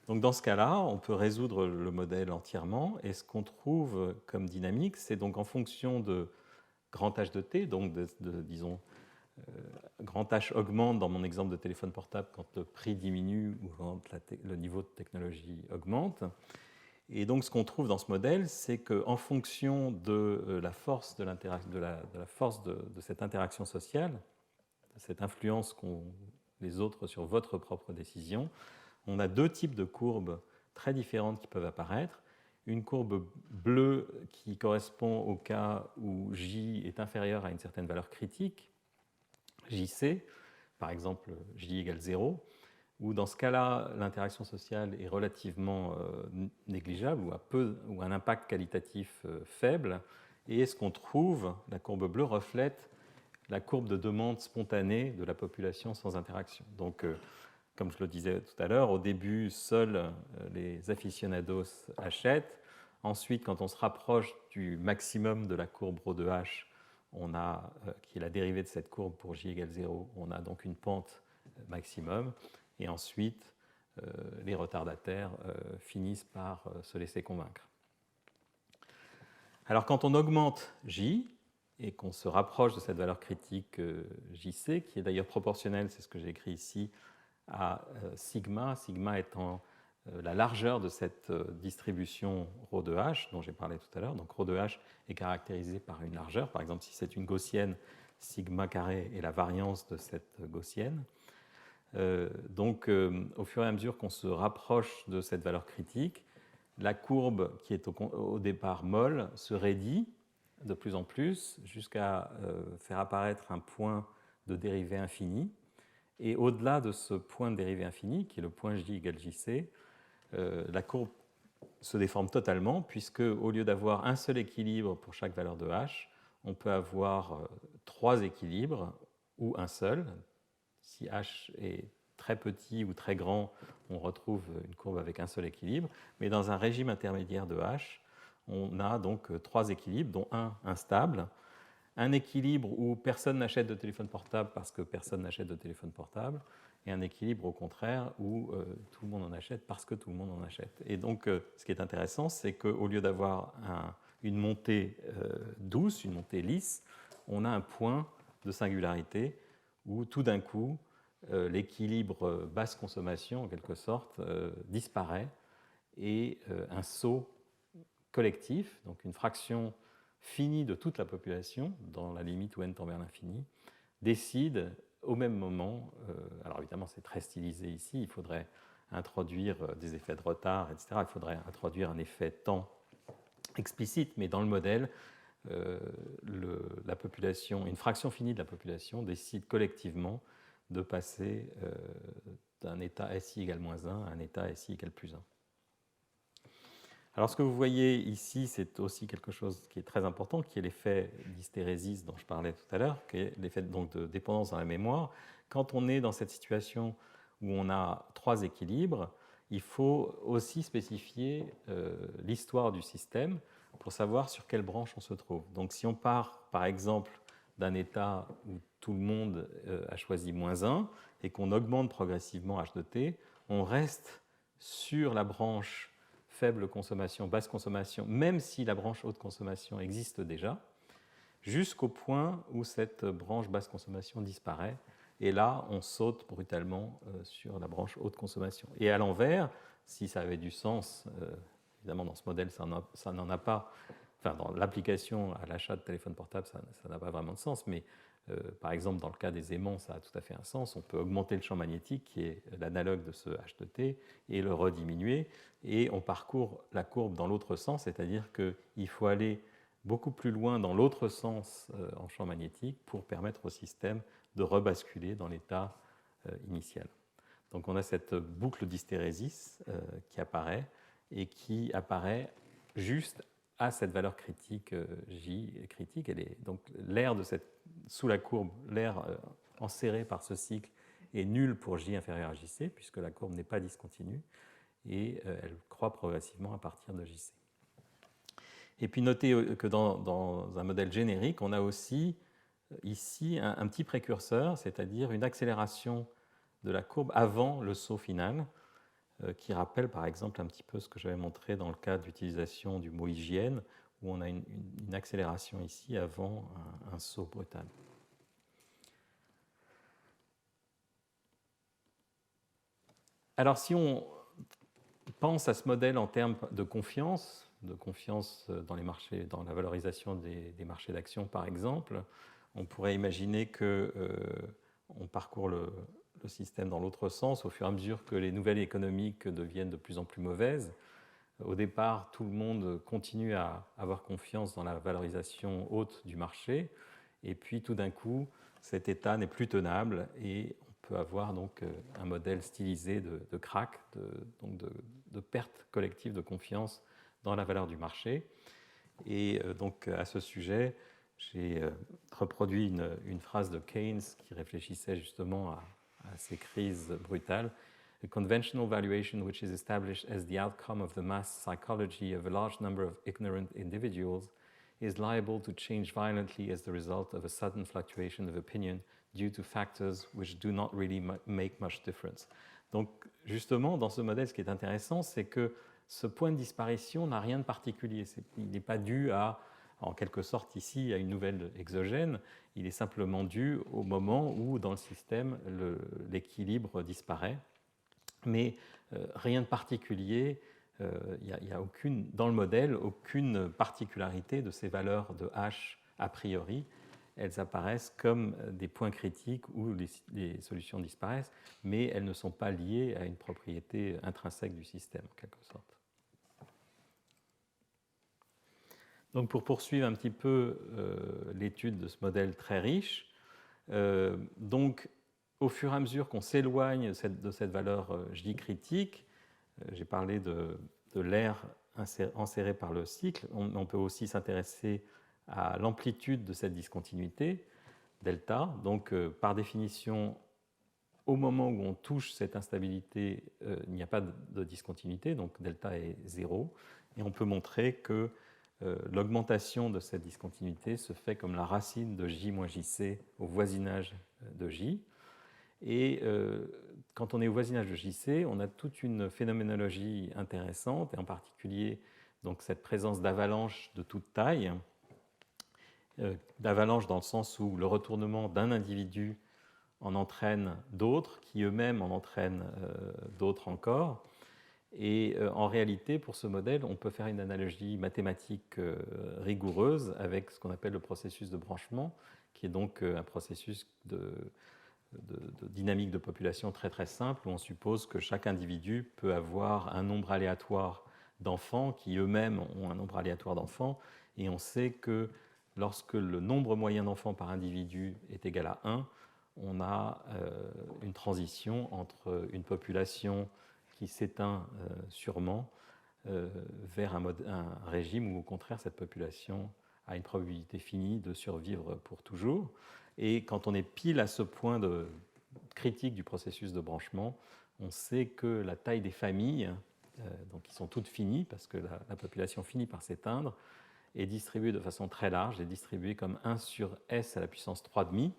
Donc dans ce cas-là, on peut résoudre le modèle entièrement, et ce qu'on trouve comme dynamique, c'est donc en fonction de grand H de t, donc disons, grand H augmente dans mon exemple de téléphone portable quand le prix diminue ou quand le niveau de technologie augmente. Et donc ce qu'on trouve dans ce modèle, c'est qu'en fonction de la force de cette interaction sociale, de cette influence qu'ont les autres sur votre propre décision, on a deux types de courbes très différentes qui peuvent apparaître. Une courbe bleue qui correspond au cas où J est inférieur à une certaine valeur critique, JC, par exemple J égale 0, où dans ce cas-là, l'interaction sociale est relativement négligeable ou un impact qualitatif faible. Et ce qu'on trouve, la courbe bleue reflète la courbe de demande spontanée de la population sans interaction. Donc, comme je le disais tout à l'heure, au début, seuls les aficionados achètent. Ensuite, quand on se rapproche du maximum de la courbe ρ de h, qui est la dérivée de cette courbe pour j égale 0, on a donc une pente maximum. Et ensuite, les retardataires finissent par se laisser convaincre. Alors, quand on augmente j et qu'on se rapproche de cette valeur critique jc, qui est d'ailleurs proportionnelle, c'est ce que j'ai écrit ici, à sigma, sigma étant la largeur de cette distribution ρ de h dont j'ai parlé tout à l'heure. Donc ρ de h est caractérisé par une largeur. Par exemple, si c'est une gaussienne, sigma carré est la variance de cette gaussienne. Donc, au fur et à mesure qu'on se rapproche de cette valeur critique, la courbe qui est au départ molle se raidit de plus en plus jusqu'à faire apparaître un point de dérivée infinie. Et au-delà de ce point de dérivée infinie, qui est le point J égale JC, la courbe se déforme totalement, puisque au lieu d'avoir un seul équilibre pour chaque valeur de h, on peut avoir trois équilibres ou un seul. Si h est très petit ou très grand, on retrouve une courbe avec un seul équilibre. Mais dans un régime intermédiaire de h, on a donc trois équilibres, dont un instable. Un équilibre où personne n'achète de téléphone portable parce que personne n'achète de téléphone portable, et un équilibre au contraire où tout le monde en achète parce que tout le monde en achète. Et donc ce qui est intéressant, c'est qu'au lieu d'avoir une montée douce, une montée lisse, on a un point de singularité où tout d'un coup l'équilibre basse consommation en quelque sorte disparaît, et un saut collectif, donc une fraction finie de toute la population, dans la limite où n tend vers l'infini, décide au même moment, alors évidemment c'est très stylisé ici, il faudrait introduire des effets de retard, etc. Il faudrait introduire un effet temps explicite, mais dans le modèle, la population, une fraction finie de la population décide collectivement de passer d'un état SI égale -1 à un état SI égale +1. Alors ce que vous voyez ici, c'est aussi quelque chose qui est très important, qui est l'effet d'hystérésis dont je parlais tout à l'heure, qui est l'effet donc de dépendance dans la mémoire. Quand on est dans cette situation où on a 3 équilibres, il faut aussi spécifier l'histoire du système pour savoir sur quelle branche on se trouve. Donc si on part par exemple d'un état où tout le monde a choisi -1 et qu'on augmente progressivement h de t, on reste sur la branche faible consommation, basse consommation, même si la branche haute consommation existe déjà, jusqu'au point où cette branche basse consommation disparaît. Et là, on saute brutalement sur la branche haute consommation. Et à l'envers, si ça avait du sens, évidemment dans ce modèle, ça n'en a pas, enfin dans l'application à l'achat de téléphone portable, ça n'a pas vraiment de sens, mais par exemple, dans le cas des aimants, ça a tout à fait un sens. On peut augmenter le champ magnétique, qui est l'analogue de ce h de t, et le rediminuer, et on parcourt la courbe dans l'autre sens, c'est-à-dire qu'il faut aller beaucoup plus loin dans l'autre sens en champ magnétique pour permettre au système de rebasculer dans l'état initial. Donc on a cette boucle d'hystérésis qui apparaît, et qui apparaît juste à cette valeur critique J critique. Donc l'air sous la courbe, l'air enserré par ce cycle est nul pour J inférieur à JC, puisque la courbe n'est pas discontinue, et elle croît progressivement à partir de JC. Et puis notez que dans un modèle générique, on a aussi ici un petit précurseur, c'est-à-dire une accélération de la courbe avant le saut final, qui rappelle par exemple un petit peu ce que j'avais montré dans le cas d'utilisation du mot hygiène, où on a une accélération ici avant un saut brutal. Alors si on pense à ce modèle en termes de confiance dans les marchés, dans la valorisation des marchés d'actions par exemple, on pourrait imaginer qu'on parcourt le système dans l'autre sens au fur et à mesure que les nouvelles économiques deviennent de plus en plus mauvaises. Au départ, tout le monde continue à avoir confiance dans la valorisation haute du marché, et puis tout d'un coup, cet état n'est plus tenable et on peut avoir donc un modèle stylisé de crack, de perte collective de confiance dans la valeur du marché. Et donc à ce sujet, j'ai reproduit une phrase de Keynes qui réfléchissait justement à ces crises brutales. A conventional valuation which is established as the outcome of the mass psychology of a large number of ignorant individuals is liable to change violently as the result of a sudden fluctuation of opinion due to factors which do not really make much difference. Donc justement, dans ce modèle, ce qui est intéressant, c'est que ce point de disparition n'a rien de particulier. Il n'est pas dû en quelque sorte ici, à une nouvelle exogène. Il est simplement dû au moment où, dans le système, l'équilibre disparaît. Mais rien de particulier, il n'y a dans le modèle aucune particularité de ces valeurs de H a priori. Elles apparaissent comme des points critiques où les solutions disparaissent, mais elles ne sont pas liées à une propriété intrinsèque du système, en quelque sorte. Donc pour poursuivre un petit peu l'étude de ce modèle très riche, donc au fur et à mesure qu'on s'éloigne de cette valeur J critique, j'ai parlé de l'air enserré par le cycle, on peut aussi s'intéresser à l'amplitude de cette discontinuité, delta. Donc par définition, au moment où on touche cette instabilité, il n'y a pas de discontinuité, donc delta est 0, et on peut montrer que l'augmentation de cette discontinuité se fait comme la racine de J moins JC au voisinage de J. Et quand on est au voisinage de JC, on a toute une phénoménologie intéressante, et en particulier donc, cette présence d'avalanches de toute taille, d'avalanches dans le sens où le retournement d'un individu en entraîne d'autres, qui eux-mêmes en entraînent d'autres encore. Et en réalité, pour ce modèle, on peut faire une analogie mathématique rigoureuse avec ce qu'on appelle le processus de branchement, qui est donc un processus de dynamique de population très très simple, où on suppose que chaque individu peut avoir un nombre aléatoire d'enfants qui eux-mêmes ont un nombre aléatoire d'enfants, et on sait que lorsque le nombre moyen d'enfants par individu est égal à 1, on a une transition entre une population qui s'éteint sûrement vers un régime où au contraire cette population a une probabilité finie de survivre pour toujours. Et quand on est pile à ce point critique du processus de branchement, on sait que la taille des familles, donc qui sont toutes finies parce que la population finit par s'éteindre, est distribuée de façon très large, est distribuée comme 1 sur S à la puissance 3,5.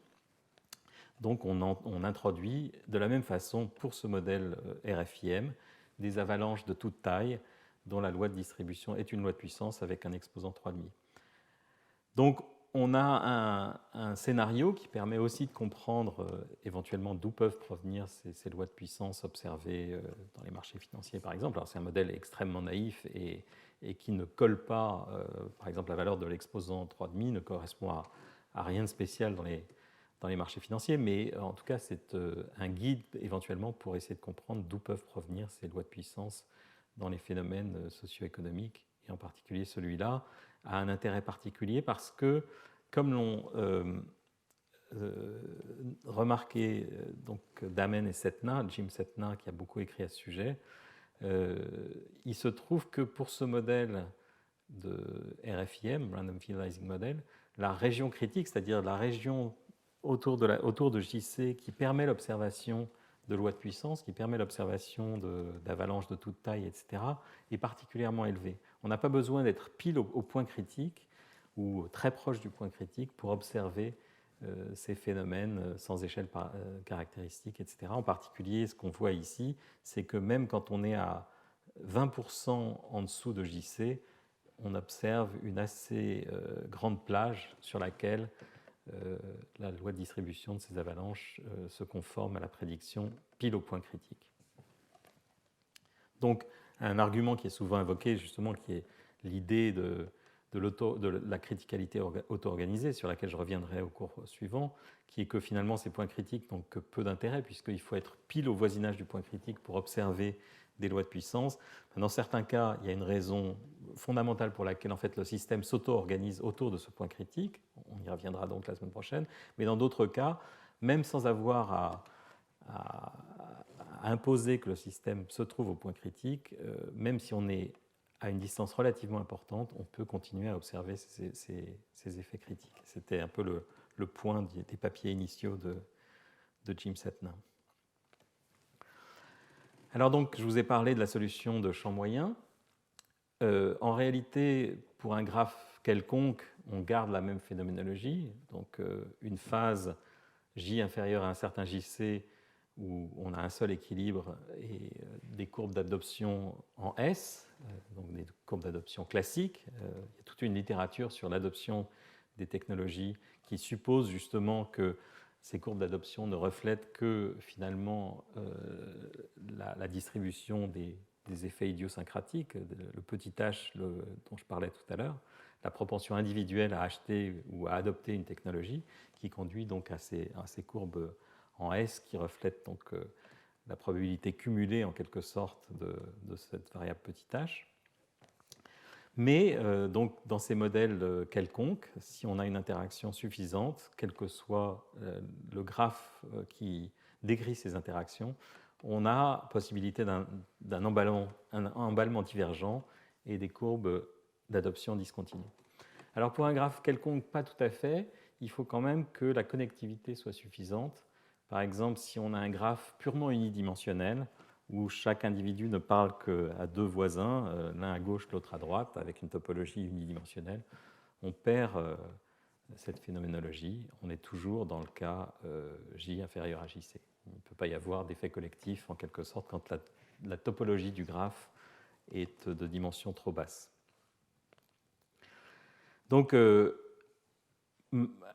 Donc on introduit de la même façon pour ce modèle RFIM des avalanches de toute taille dont la loi de distribution est une loi de puissance avec un exposant 3,5. Donc on a un scénario qui permet aussi de comprendre éventuellement d'où peuvent provenir ces lois de puissance observées dans les marchés financiers, par exemple. Alors c'est un modèle extrêmement naïf et qui ne colle pas, par exemple, la valeur de l'exposant 3,5 ne correspond à rien de spécial dans les marchés financiers, mais en tout cas c'est un guide éventuellement pour essayer de comprendre d'où peuvent provenir ces lois de puissance dans les phénomènes socio-économiques, et en particulier celui-là a un intérêt particulier parce que, comme l'ont remarqué donc Damen et Setna, Jim Setna qui a beaucoup écrit à ce sujet, il se trouve que pour ce modèle de RFIM, Random Finalizing Model, la région critique, c'est-à-dire la région autour de JC qui permet l'observation de lois de puissance, qui permet l'observation d'avalanches de toute taille, etc., est particulièrement élevée. On n'a pas besoin d'être pile au point critique ou très proche du point critique pour observer ces phénomènes sans échelle caractéristique, etc. En particulier, ce qu'on voit ici, c'est que même quand on est à 20% en dessous de JC, on observe une assez grande plage sur laquelle la loi de distribution de ces avalanches se conforme à la prédiction pile au point critique. Donc, un argument qui est souvent invoqué, justement, qui est l'idée de la criticalité auto-organisée, sur laquelle je reviendrai au cours suivant, qui est que finalement ces points critiques n'ont que peu d'intérêt, puisqu'il faut être pile au voisinage du point critique pour observer des lois de puissance. Dans certains cas, il y a une raison fondamentale pour laquelle en fait, le système s'auto-organise autour de ce point critique. On y reviendra donc la semaine prochaine. Mais dans d'autres cas, même sans avoir à imposer que le système se trouve au point critique, même si on est à une distance relativement importante, on peut continuer à observer ces effets critiques. C'était un peu le point des papiers initiaux de Jim Setna. Alors donc, je vous ai parlé de la solution de champ moyen. En réalité, pour un graphe quelconque, on garde la même phénoménologie. Donc, une phase J inférieure à un certain JC où on a un seul équilibre et des courbes d'adoption en S, donc des courbes d'adoption classiques. Il y a toute une littérature sur l'adoption des technologies qui suppose justement que ces courbes d'adoption ne reflètent que finalement la distribution des effets idiosyncratiques, le petit h dont je parlais tout à l'heure, la propension individuelle à acheter ou à adopter une technologie qui conduit donc à ces courbes en S qui reflètent donc la probabilité cumulée en quelque sorte de cette variable petit h. Mais donc, dans ces modèles quelconques, si on a une interaction suffisante, quel que soit le graphe qui décrit ces interactions, on a possibilité d'un emballement divergent et des courbes d'adoption discontinue. Alors pour un graphe quelconque, pas tout à fait, il faut quand même que la connectivité soit suffisante. Par exemple, si on a un graphe purement unidimensionnel, où chaque individu ne parle qu'à deux voisins, l'un à gauche, l'autre à droite, avec une topologie unidimensionnelle, on perd cette phénoménologie. On est toujours dans le cas J inférieur à JC. Il ne peut pas y avoir d'effet collectif, en quelque sorte, quand la topologie du graphe est de dimension trop basse. Donc,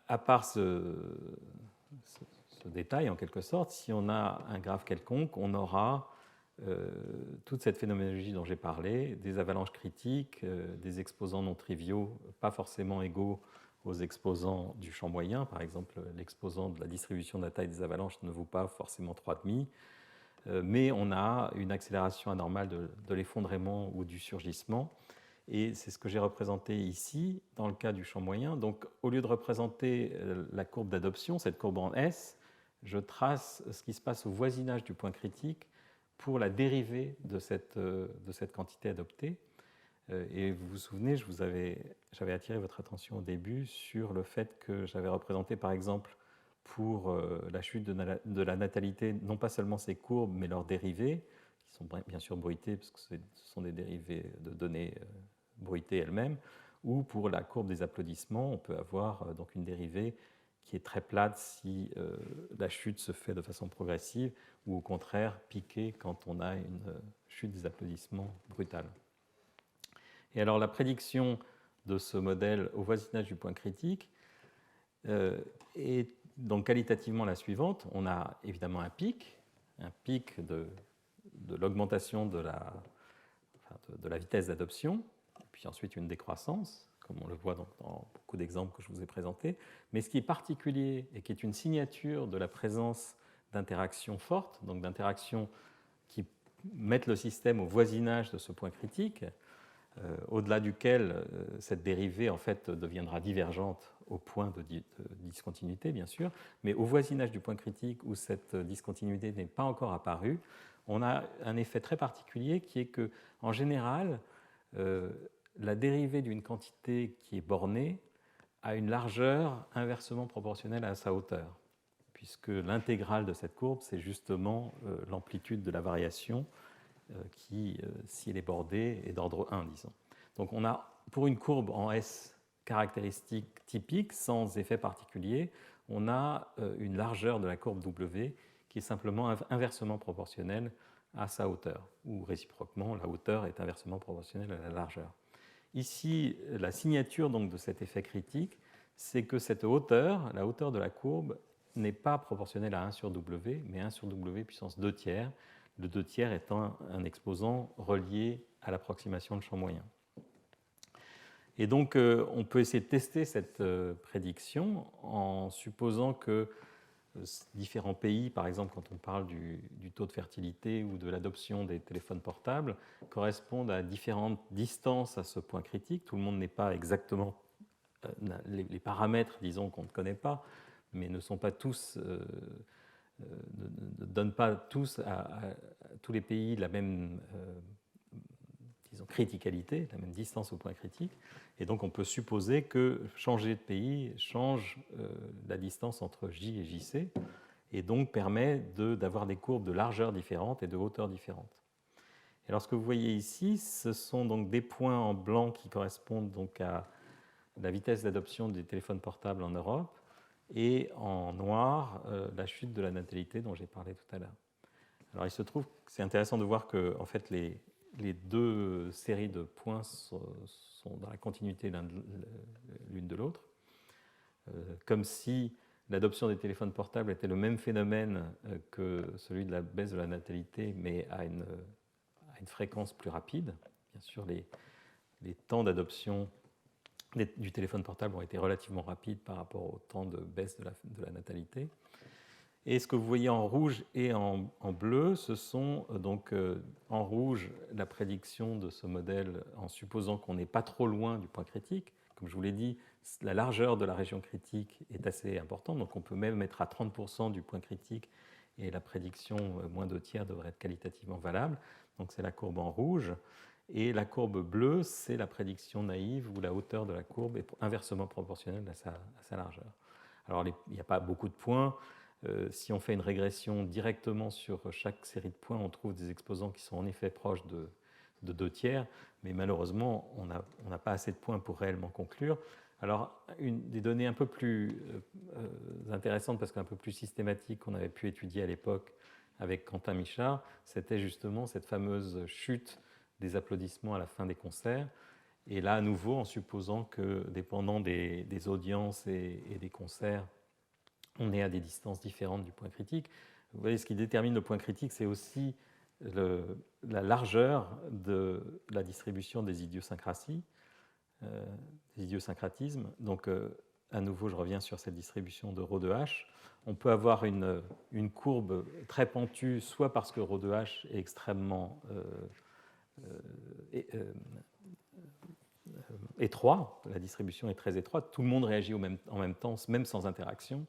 à part ce détail, en quelque sorte, si on a un graphe quelconque, on aura toute cette phénoménologie dont j'ai parlé, des avalanches critiques, des exposants non triviaux, pas forcément égaux aux exposants du champ moyen. Par exemple, l'exposant de la distribution de la taille des avalanches ne vaut pas forcément 3,5, mais on a une accélération anormale de l'effondrement ou du surgissement. Et c'est ce que j'ai représenté ici, dans le cas du champ moyen. Donc, au lieu de représenter la courbe d'adoption, cette courbe en S, je trace ce qui se passe au voisinage du point critique pour la dérivée de cette quantité adoptée. Et vous vous souvenez, j'avais attiré votre attention au début sur le fait que j'avais représenté, par exemple, pour la chute de la natalité, non pas seulement ces courbes, mais leurs dérivées, qui sont bien sûr bruitées, parce que ce sont des dérivées de données bruitées elles-mêmes, ou pour la courbe des applaudissements, on peut avoir donc une dérivée qui est très plate si la chute se fait de façon progressive, ou au contraire piquée quand on a une chute des applaudissements brutale. Et alors la prédiction de ce modèle au voisinage du point critique est donc qualitativement la suivante. On a évidemment un pic de l'augmentation de la vitesse d'adoption, puis ensuite une décroissance, comme on le voit dans beaucoup d'exemples que je vous ai présentés. Mais ce qui est particulier et qui est une signature de la présence d'interactions fortes, donc d'interactions qui mettent le système au voisinage de ce point critique, au-delà duquel cette dérivée en fait deviendra divergente au point de discontinuité, bien sûr, mais au voisinage du point critique où cette discontinuité n'est pas encore apparue, on a un effet très particulier qui est que, en général, la dérivée d'une quantité qui est bornée a une largeur inversement proportionnelle à sa hauteur, puisque l'intégrale de cette courbe, c'est justement l'amplitude de la variation qui, si elle est bordée, est d'ordre 1, disons. Donc on a, pour une courbe en S caractéristique typique, sans effet particulier, on a une largeur de la courbe W qui est simplement inversement proportionnelle à sa hauteur, ou réciproquement, la hauteur est inversement proportionnelle à la largeur. Ici, la signature donc, de cet effet critique, c'est que cette hauteur, la hauteur de la courbe, n'est pas proportionnelle à 1 sur W, mais 1 sur W puissance 2 tiers, le 2 tiers étant un exposant relié à l'approximation de champ moyen. Et donc, on peut essayer de tester cette prédiction en supposant que différents pays, par exemple quand on parle du taux de fertilité ou de l'adoption des téléphones portables, correspondent à différentes distances à ce point critique. Tout le monde n'est pas exactement... les paramètres, disons, qu'on ne connaît pas, mais ne sont pas tous... ne donnent pas tous à tous les pays la même disons, criticalité, la même distance au point critique. Et donc on peut supposer que changer de pays change la distance entre J et JC, et donc permet d'avoir des courbes de largeur différentes et de hauteur différentes. Et alors ce que vous voyez ici, ce sont donc des points en blanc qui correspondent donc à la vitesse d'adoption des téléphones portables en Europe, et en noir, la chute de la natalité dont j'ai parlé tout à l'heure. Alors il se trouve que c'est intéressant de voir que en fait, les deux séries de points sont dans la continuité l'une de l'autre, comme si l'adoption des téléphones portables était le même phénomène que celui de la baisse de la natalité, mais à une fréquence plus rapide. Bien sûr, les temps d'adoption du téléphone portable ont été relativement rapides par rapport au temps de baisse de la natalité. Et ce que vous voyez en rouge et en bleu, ce sont donc en rouge la prédiction de ce modèle en supposant qu'on n'est pas trop loin du point critique. Comme je vous l'ai dit, la largeur de la région critique est assez importante, donc on peut même être à 30% du point critique et la prédiction moins 2 tiers devrait être qualitativement valable. Donc c'est la courbe en rouge. Et la courbe bleue, c'est la prédiction naïve où la hauteur de la courbe est inversement proportionnelle à sa largeur. Alors il n'y a pas beaucoup de points. Si on fait une régression directement sur chaque série de points, on trouve des exposants qui sont en effet proches de 2 tiers, mais malheureusement, on n'a pas assez de points pour réellement conclure. Alors, des données un peu plus intéressantes, parce qu'un peu plus systématiques, qu'on avait pu étudier à l'époque avec Quentin Michard, c'était justement cette fameuse chute des applaudissements à la fin des concerts. Et là, à nouveau, en supposant que, dépendant des audiences et des concerts, on est à des distances différentes du point critique. Vous voyez, ce qui détermine le point critique, c'est aussi la largeur de la distribution des idiosyncrasies, des idiosyncratismes. Donc, à nouveau, je reviens sur cette distribution de ρ de h, on peut avoir une courbe très pentue, soit parce que ρ de h est extrêmement étroit, la distribution est très étroite, tout le monde réagit en même temps, même sans interaction,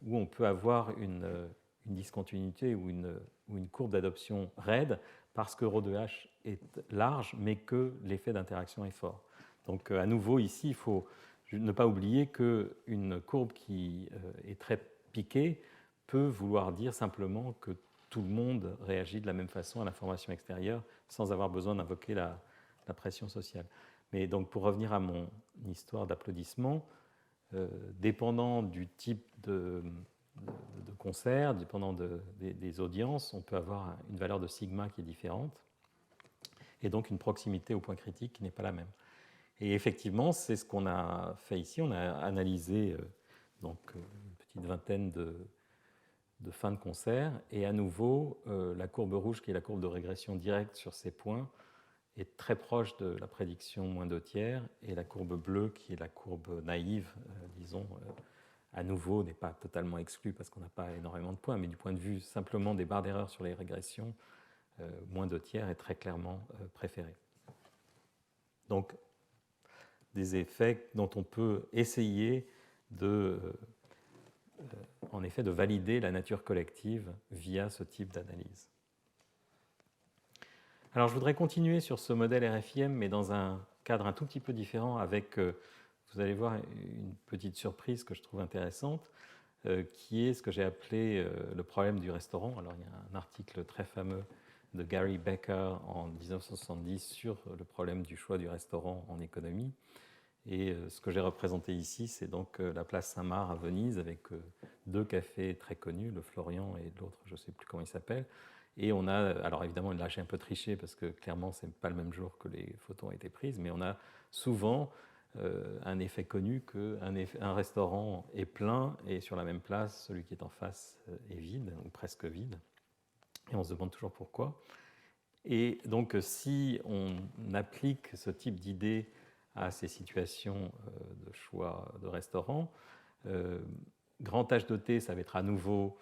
ou on peut avoir une discontinuité ou une courbe d'adoption raide parce que ρ de h est large, mais que l'effet d'interaction est fort. Donc à nouveau, ici, il faut ne pas oublier qu'une courbe qui est très piquée peut vouloir dire simplement que tout le monde réagit de la même façon à l'information extérieure sans avoir besoin d'invoquer la pression sociale. Mais donc pour revenir à mon histoire d'applaudissements, dépendant du type de concert, dépendant des audiences, on peut avoir une valeur de sigma qui est différente et donc une proximité au point critique qui n'est pas la même. Et effectivement, c'est ce qu'on a fait ici. On a analysé donc, une petite vingtaine de fins de concert et à nouveau, la courbe rouge qui est la courbe de régression directe sur ces points est très proche de la prédiction moins 2 tiers et la courbe bleue qui est la courbe naïve, disons, à nouveau, n'est pas totalement exclue parce qu'on n'a pas énormément de points, mais du point de vue simplement des barres d'erreur sur les régressions, moins 2 tiers est très clairement préféré. Donc, des effets dont on peut essayer en effet, de valider la nature collective via ce type d'analyse. Alors, je voudrais continuer sur ce modèle RFIM, mais dans un cadre un tout petit peu différent avec, vous allez voir, une petite surprise que je trouve intéressante, qui est ce que j'ai appelé le problème du restaurant. Alors, il y a un article très fameux de Gary Becker en 1970 sur le problème du choix du restaurant en économie. Et ce que j'ai représenté ici, c'est donc la place Saint-Marc à Venise avec deux cafés très connus, le Florian et l'autre, je ne sais plus comment il s'appelle. Et on a, alors évidemment, là j'ai un peu triché parce que clairement, ce n'est pas le même jour que les photos ont été prises, mais on a souvent un effet connu qu'un restaurant est plein et sur la même place, celui qui est en face est vide ou presque vide. Et on se demande toujours pourquoi. Et donc, si on applique ce type d'idée à ces situations de choix de restaurant, grand H de T, ça va être à nouveau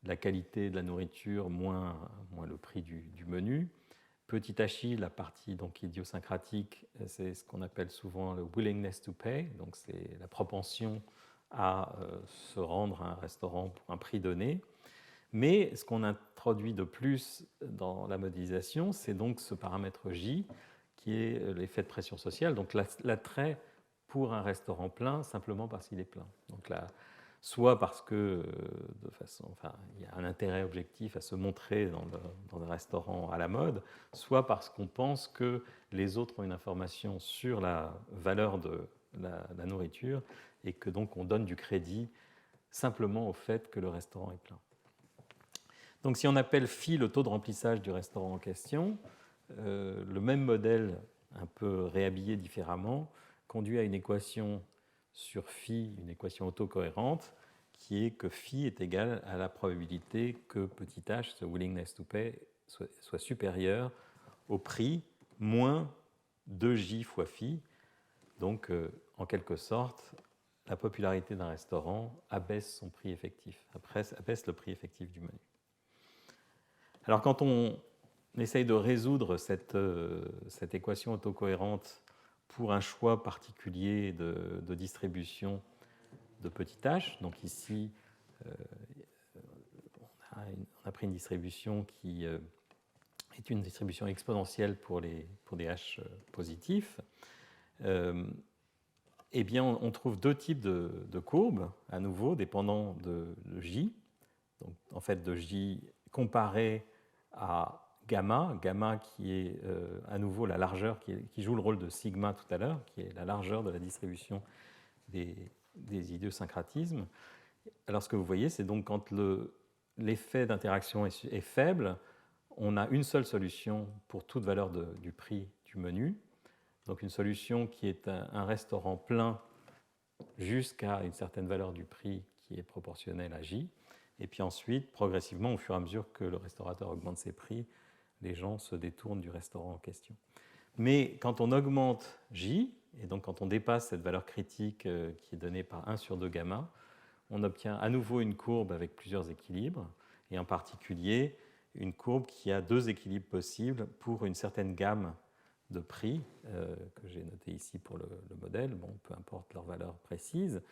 la qualité de la nourriture moins le prix du menu. Petit hi, la partie donc idiosyncratique, c'est ce qu'on appelle souvent le willingness to pay, donc c'est la propension à se rendre à un restaurant pour un prix donné. Mais ce qu'on introduit de plus dans la modélisation, c'est donc ce paramètre J, qui est l'effet de pression sociale, donc l'attrait pour un restaurant plein simplement parce qu'il est plein. Donc là, soit parce que il y a un intérêt objectif à se montrer dans un restaurant à la mode, soit parce qu'on pense que les autres ont une information sur la valeur de la nourriture et que donc on donne du crédit simplement au fait que le restaurant est plein. Donc si on appelle phi le taux de remplissage du restaurant en question, le même modèle, un peu réhabillé différemment, conduit à une équation sur phi, une équation autocohérente, qui est que phi est égal à la probabilité que petit h, ce willingness to pay, soit supérieur au prix moins 2j fois phi. Donc, en quelque sorte, la popularité d'un restaurant abaisse son prix effectif, abaisse le prix effectif du menu. Alors, quand on essaye de résoudre cette équation autocohérente pour un choix particulier de distribution de petit h, donc ici, on a pris une distribution qui est une distribution exponentielle pour des h positifs, eh bien, on trouve deux types de courbes, à nouveau, dépendant de j, donc en fait de j comparé à gamma qui est à nouveau la largeur qui joue le rôle de sigma tout à l'heure, qui est la largeur de la distribution des idiosyncratismes. Alors ce que vous voyez, c'est donc quand l'effet d'interaction est faible, on a une seule solution pour toute valeur du prix du menu. Donc une solution qui est un restaurant plein jusqu'à une certaine valeur du prix qui est proportionnelle à J. Et puis ensuite, progressivement, au fur et à mesure que le restaurateur augmente ses prix, les gens se détournent du restaurant en question. Mais quand on augmente J, Et donc, quand on dépasse cette valeur critique qui est donnée par 1 sur 2 gamma, on obtient à nouveau une courbe avec plusieurs équilibres, et en particulier une courbe qui a 2 équilibres possibles pour une certaine gamme de prix, que j'ai noté ici pour le modèle, bon, peu importe leur valeur précise.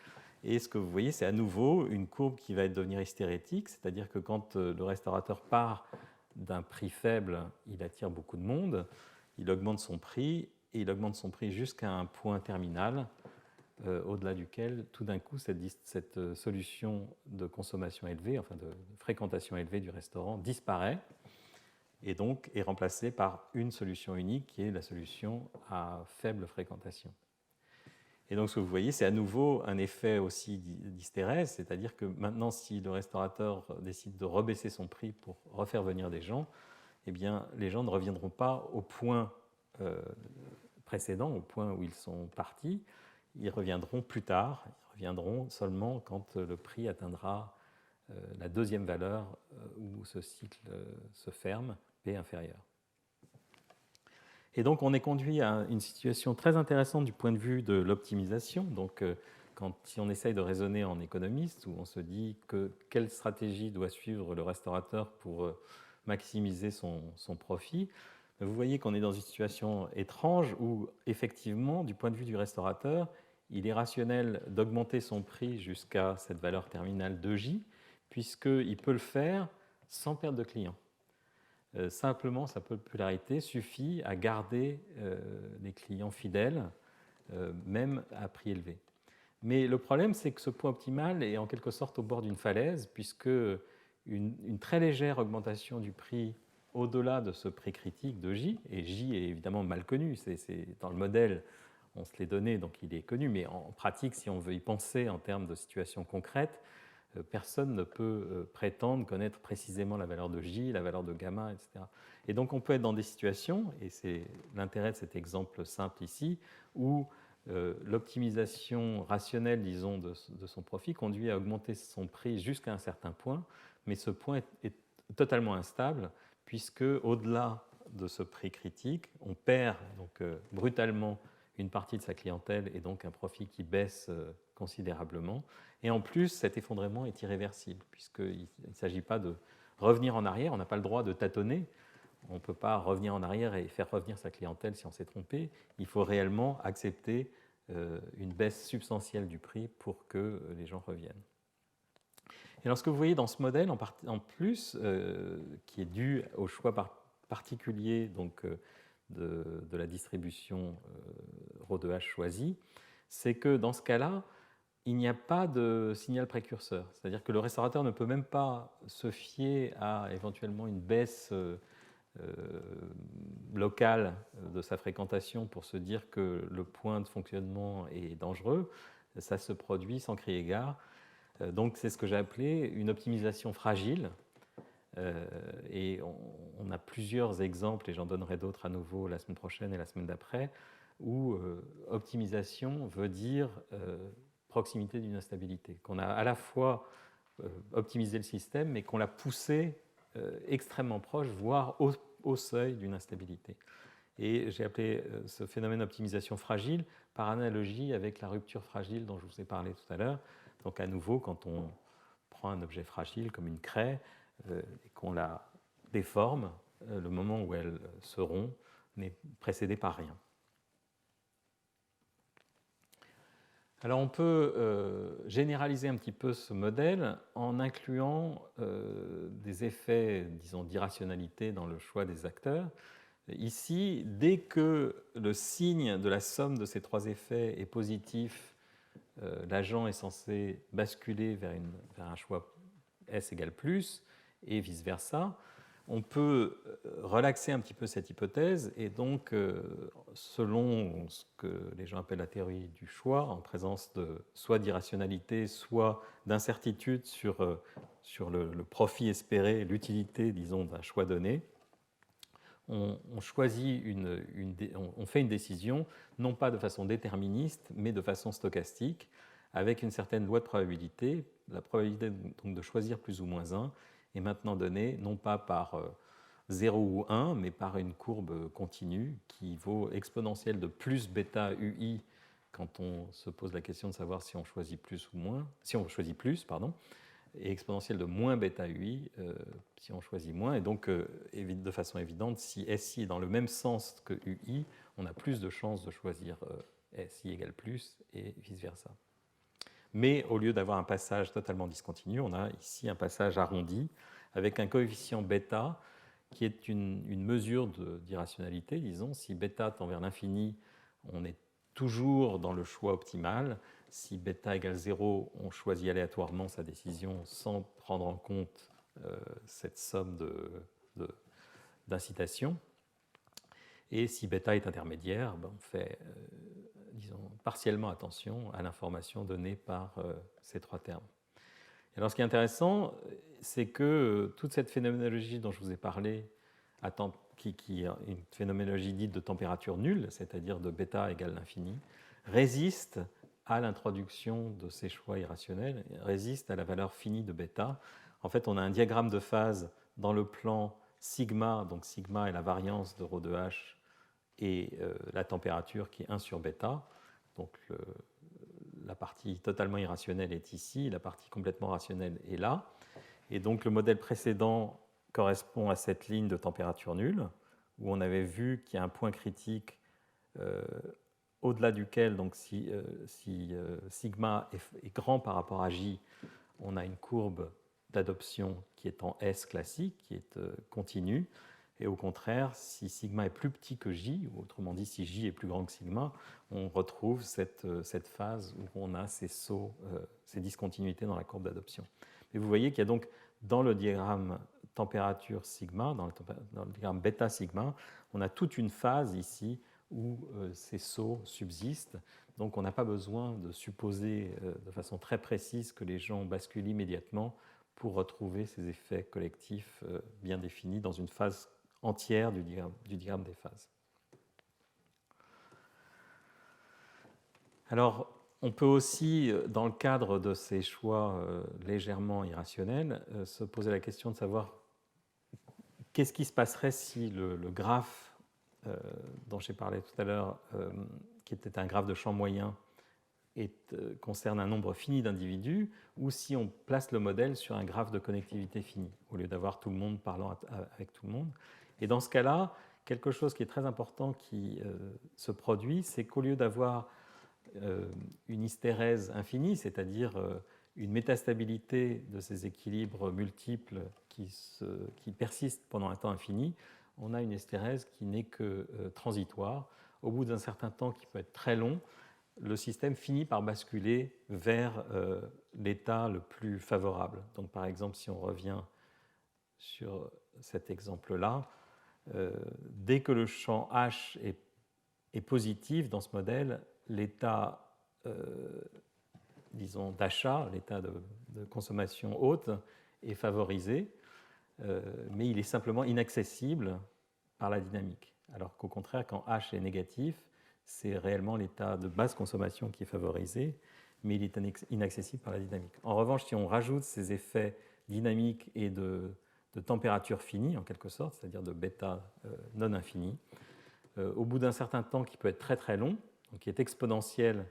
Et ce que vous voyez, c'est à nouveau une courbe qui va devenir hystérétique, c'est-à-dire que quand le restaurateur part d'un prix faible, il attire beaucoup de monde, il augmente son prix, et il augmente son prix jusqu'à un point terminal, au-delà duquel, tout d'un coup, cette solution de consommation élevée, enfin de fréquentation élevée du restaurant, disparaît, et donc est remplacée par une solution unique, qui est la solution à faible fréquentation. Et donc, ce que vous voyez, c'est à nouveau un effet aussi d'hystérèse, c'est-à-dire que maintenant, si le restaurateur décide de rebaisser son prix pour refaire venir des gens, eh bien, les gens ne reviendront pas au point précédent, au point où ils sont partis. Ils reviendront plus tard, ils reviendront seulement quand le prix atteindra la deuxième valeur où ce cycle se ferme, P inférieur. Et donc, on est conduit à une situation très intéressante du point de vue de l'optimisation. Donc, si on essaye de raisonner en économiste, où on se dit quelle stratégie doit suivre le restaurateur pour maximiser son profit, vous voyez qu'on est dans une situation étrange où, effectivement, du point de vue du restaurateur, il est rationnel d'augmenter son prix jusqu'à cette valeur terminale 2J, puisqu'il peut le faire sans perdre de clients. Simplement, sa popularité suffit à garder les clients fidèles, même à prix élevé. Mais le problème, c'est que ce point optimal est en quelque sorte au bord d'une falaise, puisque une très légère augmentation du prix au-delà de ce prix critique de J, et J est évidemment mal connu, c'est dans le modèle, on se l'est donné, donc il est connu, mais en pratique, si on veut y penser en termes de situation concrète, personne ne peut prétendre connaître précisément la valeur de J, la valeur de gamma, etc. Et donc on peut être dans des situations, et c'est l'intérêt de cet exemple simple ici, où l'optimisation rationnelle, disons, de son profit conduit à augmenter son prix jusqu'à un certain point, mais ce point est totalement instable, puisque au-delà de ce prix critique, on perd donc brutalement une partie de sa clientèle et donc un profit qui baisse considérablement. Et en plus, cet effondrement est irréversible, puisqu'il ne s'agit pas de revenir en arrière, on n'a pas le droit de tâtonner, on ne peut pas revenir en arrière et faire revenir sa clientèle si on s'est trompé, il faut réellement accepter une baisse substantielle du prix pour que les gens reviennent. Et alors ce que vous voyez dans ce modèle, en plus, qui est dû au choix particulier donc, de la distribution ρ2h choisie, c'est que dans ce cas-là, il n'y a pas de signal précurseur. C'est-à-dire que le restaurateur ne peut même pas se fier à éventuellement une baisse locale de sa fréquentation pour se dire que le point de fonctionnement est dangereux. Ça se produit sans crier gare. Donc c'est ce que j'ai appelé une optimisation fragile. Et on a plusieurs exemples, et j'en donnerai d'autres à nouveau la semaine prochaine et la semaine d'après, où optimisation veut dire proximité d'une instabilité, qu'on a à la fois optimisé le système, mais qu'on l'a poussé extrêmement proche, voire au seuil d'une instabilité. Et j'ai appelé ce phénomène d'optimisation fragile par analogie avec la rupture fragile dont je vous ai parlé tout à l'heure. Donc à nouveau, quand on prend un objet fragile comme une craie et qu'on la déforme, le moment où elle se rompt n'est précédé par rien. Alors on peut généraliser un petit peu ce modèle en incluant des effets, disons, d'irrationalité dans le choix des acteurs. Ici, dès que le signe de la somme de ces trois effets est positif, l'agent est censé basculer vers un choix S égale plus, et vice-versa. On peut relaxer un petit peu cette hypothèse, et donc, selon ce que les gens appellent la théorie du choix, en présence soit d'irrationalité, soit d'incertitude sur le profit espéré, l'utilité, disons, d'un choix donné, on fait une décision, non pas de façon déterministe, mais de façon stochastique, avec une certaine loi de probabilité. La probabilité donc de choisir plus ou moins 1 est maintenant donnée, non pas par 0 ou 1, mais par une courbe continue qui vaut exponentielle de plus bêta UI quand on se pose la question de savoir si on choisit plus ou moins, si on choisit plus, pardon, et exponentielle de moins bêta UI si on choisit moins. Et donc, de façon évidente, si SI est dans le même sens que UI, on a plus de chances de choisir SI égale plus et vice-versa. Mais au lieu d'avoir un passage totalement discontinu, on a ici un passage arrondi avec un coefficient bêta qui est une mesure d'irrationalité, disons. Si bêta tend vers l'infini, on est toujours dans le choix optimal. Si bêta égale 0, on choisit aléatoirement sa décision sans prendre en compte cette somme d'incitation. Et si bêta est intermédiaire, on fait disons, partiellement attention à l'information donnée par ces trois termes. Et alors ce qui est intéressant, c'est que toute cette phénoménologie dont je vous ai parlé, qui est une phénoménologie dite de température nulle, c'est-à-dire de bêta égale l'infini, résiste à l'introduction de ces choix irrationnels, résiste à la valeur finie de bêta. En fait, on a un diagramme de phase dans le plan sigma, donc sigma est la variance de ρ de h et la température qui est 1 sur bêta. Donc la partie totalement irrationnelle est ici, la partie complètement rationnelle est là. Et donc le modèle précédent correspond à cette ligne de température nulle, où on avait vu qu'il y a un point critique au-delà duquel, donc si sigma est grand par rapport à j, on a une courbe d'adoption qui est en S classique, qui est continue. Et au contraire, si sigma est plus petit que j, ou autrement dit, si j est plus grand que sigma, on retrouve cette phase où on a ces sauts, ces discontinuités dans la courbe d'adoption. Et vous voyez qu'il y a donc dans le diagramme température sigma, dans le diagramme bêta sigma, on a toute une phase ici où ces sauts subsistent. Donc on n'a pas besoin de supposer de façon très précise que les gens basculent immédiatement pour retrouver ces effets collectifs bien définis dans une phase entière du diagramme des phases. Alors, on peut aussi, dans le cadre de ces choix légèrement irrationnels, se poser la question de savoir qu'est-ce qui se passerait si le graphe dont j'ai parlé tout à l'heure, qui était un graphe de champ moyen, concerne un nombre fini d'individus, ou si on place le modèle sur un graphe de connectivité fini, au lieu d'avoir tout le monde parlant avec tout le monde. Et dans ce cas-là, quelque chose qui est très important qui se produit, c'est qu'au lieu d'avoir une hystérèse infinie, c'est-à-dire une métastabilité de ces équilibres multiples qui persistent pendant un temps infini, on a une hystérèse qui n'est que transitoire. Au bout d'un certain temps qui peut être très long, le système finit par basculer vers l'état le plus favorable. Donc par exemple, si on revient sur cet exemple-là, dès que le champ H est positif dans ce modèle, l'état, disons, d'achat, l'état de consommation haute, est favorisé, mais il est simplement inaccessible par la dynamique. Alors qu'au contraire, quand H est négatif, c'est réellement l'état de basse consommation qui est favorisé, mais il est inaccessible par la dynamique. En revanche, si on rajoute ces effets dynamiques et de température finie, en quelque sorte, c'est-à-dire de bêta non infini, au bout d'un certain temps qui peut être très très long, donc qui est exponentiel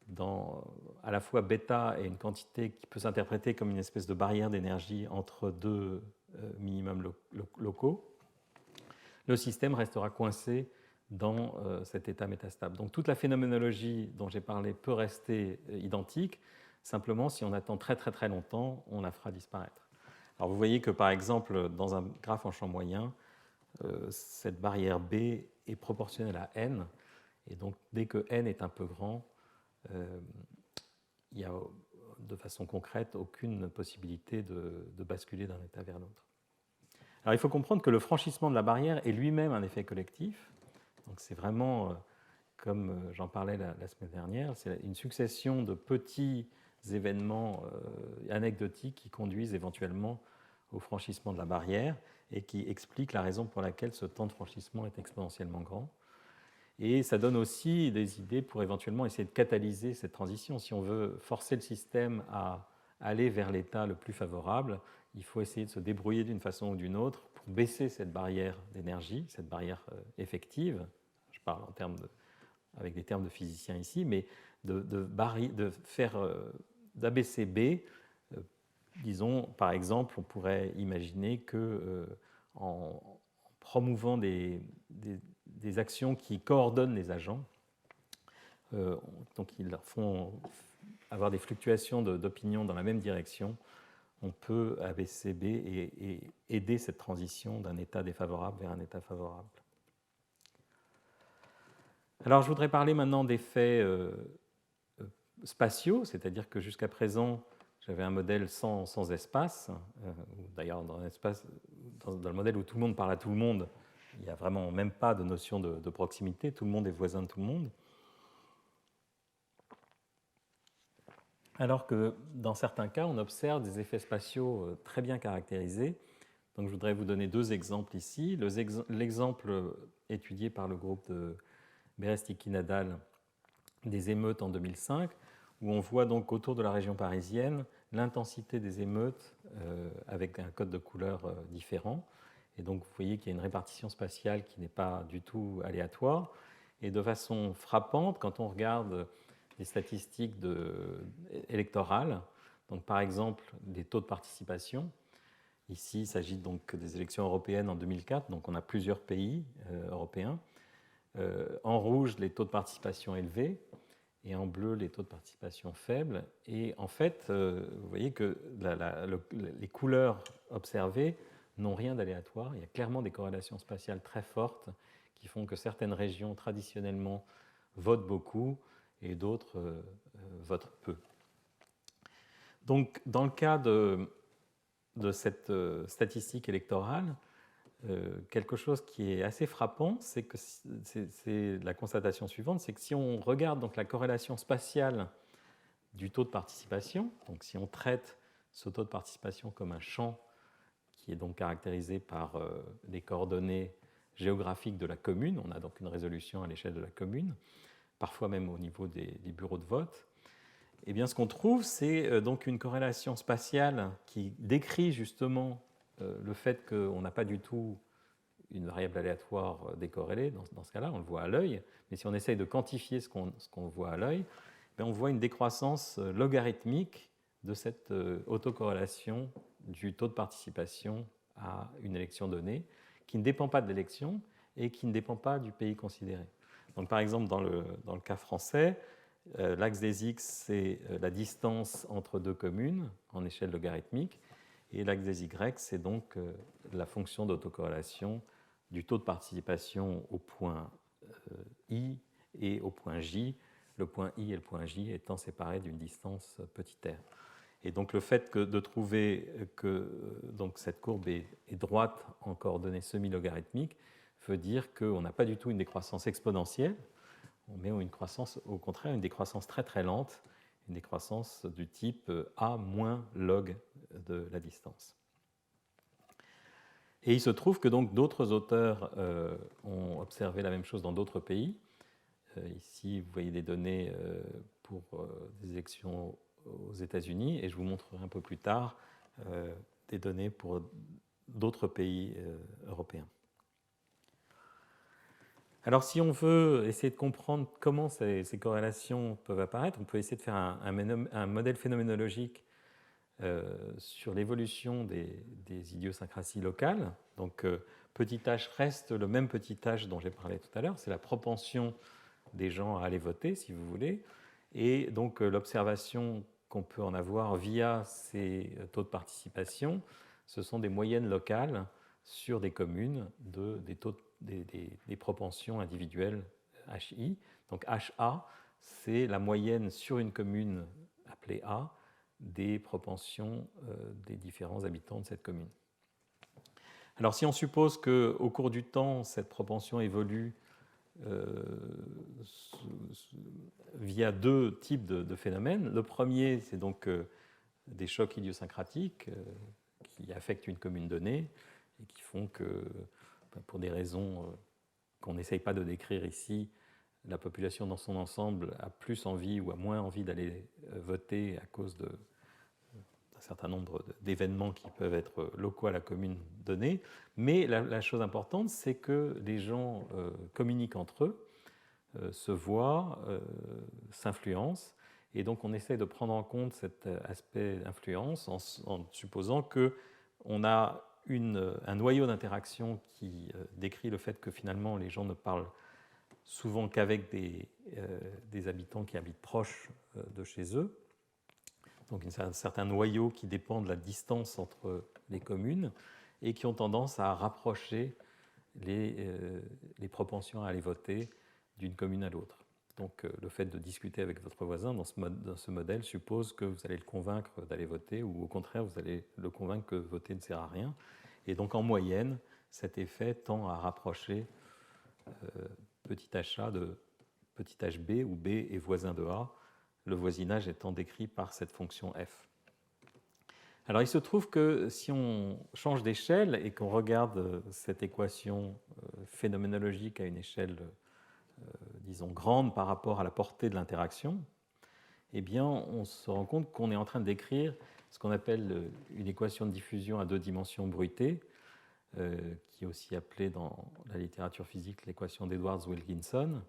dans à la fois bêta et une quantité qui peut s'interpréter comme une espèce de barrière d'énergie entre deux minimums locaux, le système restera coincé dans cet état métastable. Donc toute la phénoménologie dont j'ai parlé peut rester identique, simplement si on attend très très très longtemps, on la fera disparaître. Alors vous voyez que par exemple dans un graphe en champ moyen, cette barrière B est proportionnelle à n, et donc dès que n est un peu grand, il n'y a de façon concrète aucune possibilité de basculer d'un état vers l'autre. Alors il faut comprendre que le franchissement de la barrière est lui-même un effet collectif. Donc c'est vraiment, comme j'en parlais la semaine dernière, c'est une succession de petits événements anecdotiques qui conduisent éventuellement au franchissement de la barrière et qui expliquent la raison pour laquelle ce temps de franchissement est exponentiellement grand. Et ça donne aussi des idées pour éventuellement essayer de catalyser cette transition. Si on veut forcer le système à aller vers l'état le plus favorable, il faut essayer de se débrouiller d'une façon ou d'une autre pour baisser cette barrière d'énergie, cette barrière effective. Je parle avec des termes de physiciens ici, mais de faire d'abaisser B. Disons, par exemple, on pourrait imaginer que en promouvant des actions qui coordonnent les agents, donc ils leur font avoir des fluctuations d'opinion dans la même direction, on peut abaisser B et aider cette transition d'un état défavorable vers un état favorable. Alors je voudrais parler maintenant d'effets spatiaux, c'est-à-dire que jusqu'à présent, j'avais un modèle sans espace. D'ailleurs, dans le modèle où tout le monde parle à tout le monde, il n'y a vraiment même pas de notion de proximité, tout le monde est voisin de tout le monde. Alors que dans certains cas, on observe des effets spatiaux très bien caractérisés. Donc, je voudrais vous donner deux exemples ici. L'exemple étudié par le groupe de Berestiki-Nadal des émeutes en 2005, où on voit donc autour de la région parisienne l'intensité des émeutes avec un code de couleur différent. Et donc, vous voyez qu'il y a une répartition spatiale qui n'est pas du tout aléatoire. Et de façon frappante, quand on regarde les statistiques électorales, donc par exemple des taux de participation. Ici, il s'agit donc des élections européennes en 2004, donc on a plusieurs pays européens. En rouge, les taux de participation élevés, et en bleu, les taux de participation faibles. Et en fait, vous voyez que les couleurs observées n'ont rien d'aléatoire. Il y a clairement des corrélations spatiales très fortes qui font que certaines régions traditionnellement votent beaucoup et d'autres votent peu. Donc, dans le cas de cette statistique électorale, quelque chose qui est assez frappant, c'est que c'est la constatation suivante, c'est que si on regarde donc la corrélation spatiale du taux de participation, donc si on traite ce taux de participation comme un champ qui est donc caractérisé par les coordonnées géographiques de la commune, on a donc une résolution à l'échelle de la commune, parfois même au niveau des bureaux de vote, eh bien, ce qu'on trouve, c'est donc une corrélation spatiale qui décrit justement le fait qu'on n'a pas du tout une variable aléatoire décorrélée. Dans ce cas-là, on le voit à l'œil. Mais si on essaye de quantifier ce qu'on voit à l'œil, on voit une décroissance logarithmique de cette autocorrélation du taux de participation à une élection donnée, qui ne dépend pas de l'élection et qui ne dépend pas du pays considéré. Donc, par exemple, dans le cas français, l'axe des X, c'est la distance entre deux communes en échelle logarithmique, et l'axe des Y, c'est donc la fonction d'autocorrélation du taux de participation au point I et au point J, le point I et le point J étant séparés d'une distance petit r. Et donc le fait de trouver que donc cette courbe est droite en coordonnées semi-logarithmiques veut dire qu'on n'a pas du tout une décroissance exponentielle, mais une croissance, au contraire, une décroissance très très lente, une décroissance du type A moins log de la distance. Et il se trouve que donc d'autres auteurs ont observé la même chose dans d'autres pays. Ici, vous voyez des données pour des élections aux États-Unis, et je vous montrerai un peu plus tard des données pour d'autres pays européens. Alors, si on veut essayer de comprendre comment ces corrélations peuvent apparaître, on peut essayer de faire un modèle phénoménologique sur l'évolution des idiosyncrasies locales. Donc, petit h reste le même petit h dont j'ai parlé tout à l'heure, c'est la propension des gens à aller voter, si vous voulez. Et donc, l'observation qu'on peut en avoir via ces taux de participation, ce sont des moyennes locales sur des communes des propensions individuelles HI. Donc HA, c'est la moyenne sur une commune appelée A des propensions des différents habitants de cette commune. Alors si on suppose qu'au cours du temps, cette propension évolue via deux types de phénomènes. Le premier, c'est donc des chocs idiosyncratiques qui affectent une commune donnée et qui font que, pour des raisons qu'on n'essaye pas de décrire ici, la population dans son ensemble a plus envie ou a moins envie d'aller voter à cause d'un certain nombre d'événements qui peuvent être locaux à la commune donnée, mais la chose importante, c'est que les gens communiquent entre eux, se voient, s'influencent, et donc on essaie de prendre en compte cet aspect d'influence en supposant qu'on a un noyau d'interaction qui décrit le fait que finalement les gens ne parlent souvent qu'avec des habitants qui habitent proches de chez eux. Donc un certain noyau qui dépend de la distance entre les communes et qui ont tendance à rapprocher les propensions à aller voter d'une commune à l'autre. Donc le fait de discuter avec votre voisin dans ce modèle suppose que vous allez le convaincre d'aller voter ou au contraire vous allez le convaincre que voter ne sert à rien. Et donc en moyenne, cet effet tend à rapprocher petit h de petit hb où B est voisin de A, le voisinage étant décrit par cette fonction f. Alors il se trouve que si on change d'échelle et qu'on regarde cette équation phénoménologique à une échelle, disons, grande par rapport à la portée de l'interaction, eh bien on se rend compte qu'on est en train de décrire ce qu'on appelle une équation de diffusion à deux dimensions bruitée, qui est aussi appelée dans la littérature physique l'équation d'Edwards-Wilkinson,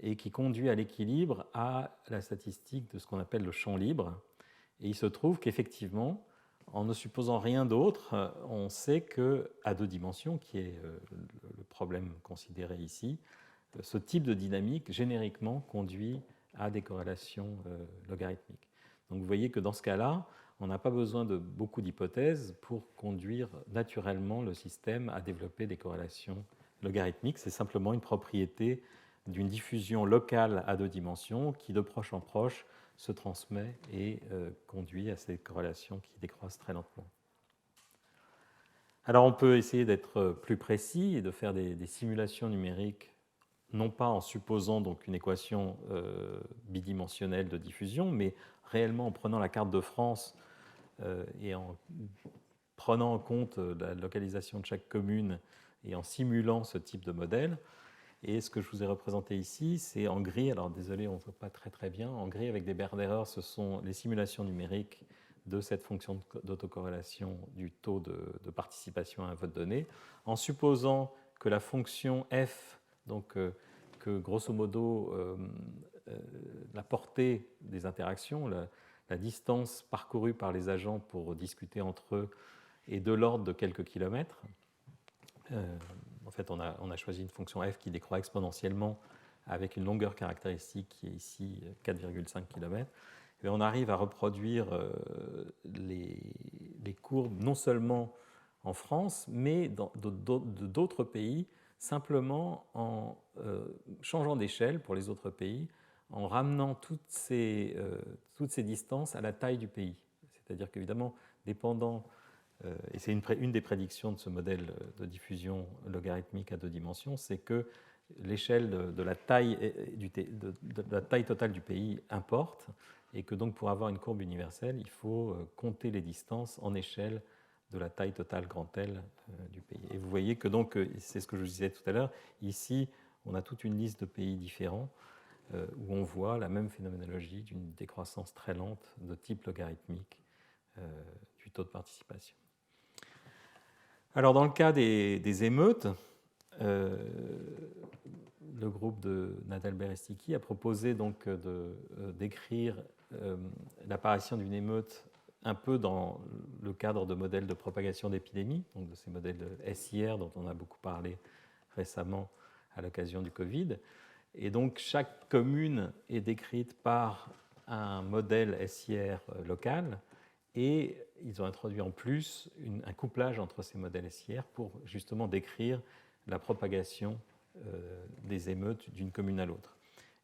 et qui conduit à l'équilibre à la statistique de ce qu'on appelle le champ libre. Et il se trouve qu'effectivement, en ne supposant rien d'autre, on sait qu'à deux dimensions, qui est le problème considéré ici, ce type de dynamique génériquement conduit à des corrélations logarithmiques. Donc vous voyez que dans ce cas-là, on n'a pas besoin de beaucoup d'hypothèses pour conduire naturellement le système à développer des corrélations logarithmiques. C'est simplement une propriété d'une diffusion locale à deux dimensions qui, de proche en proche, se transmet et conduit à ces corrélations qui décroissent très lentement. Alors on peut essayer d'être plus précis et de faire des simulations numériques, non pas en supposant donc une équation bidimensionnelle de diffusion, mais réellement en prenant la carte de France et en prenant en compte la localisation de chaque commune et en simulant ce type de modèle. Et ce que je vous ai représenté ici, c'est en gris, alors désolé, on ne voit pas très bien, en gris avec des barres d'erreur, ce sont les simulations numériques de cette fonction d'autocorrélation du taux de participation à un vote donné, en supposant que la fonction f, donc que grosso modo la portée des interactions, la distance parcourue par les agents pour discuter entre eux est de l'ordre de quelques kilomètres. En fait, on a choisi une fonction f qui décroît exponentiellement avec une longueur caractéristique qui est ici 4,5 km. Et on arrive à reproduire les courbes non seulement en France, mais dans d'autres pays, simplement en changeant d'échelle pour les autres pays, en ramenant toutes ces distances à la taille du pays. C'est-à-dire qu'évidemment, dépendant et c'est une des prédictions de ce modèle de diffusion logarithmique à deux dimensions, c'est que l'échelle de la taille totale du pays importe, et que donc pour avoir une courbe universelle, il faut compter les distances en échelle de la taille totale grand L du pays. Et vous voyez que donc, c'est ce que je disais tout à l'heure, ici on a toute une liste de pays différents où on voit la même phénoménologie d'une décroissance très lente de type logarithmique du taux de participation. Alors, dans le cas des émeutes, le groupe de Nadal Berestiki a proposé donc de décrire l'apparition d'une émeute un peu dans le cadre de modèles de propagation d'épidémie, donc de ces modèles SIR dont on a beaucoup parlé récemment à l'occasion du Covid. Et donc, chaque commune est décrite par un modèle SIR local. Et ils ont introduit en plus un couplage entre ces modèles SIR pour justement décrire la propagation des émeutes d'une commune à l'autre.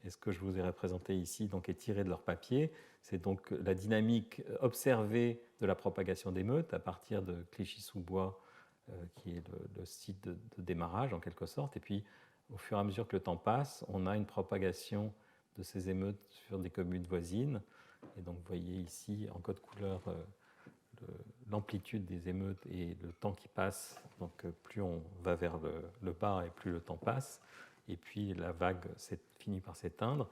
Et ce que je vous ai représenté ici donc, est tiré de leur papier. C'est donc la dynamique observée de la propagation d'émeutes à partir de Clichy-sous-Bois, qui est le site de démarrage en quelque sorte. Et puis, au fur et à mesure que le temps passe, on a une propagation de ces émeutes sur des communes voisines. Et donc, vous voyez ici en code couleur l'amplitude des émeutes et le temps qui passe. Donc, plus on va vers le bas et plus le temps passe. Et puis, la vague finit par s'éteindre.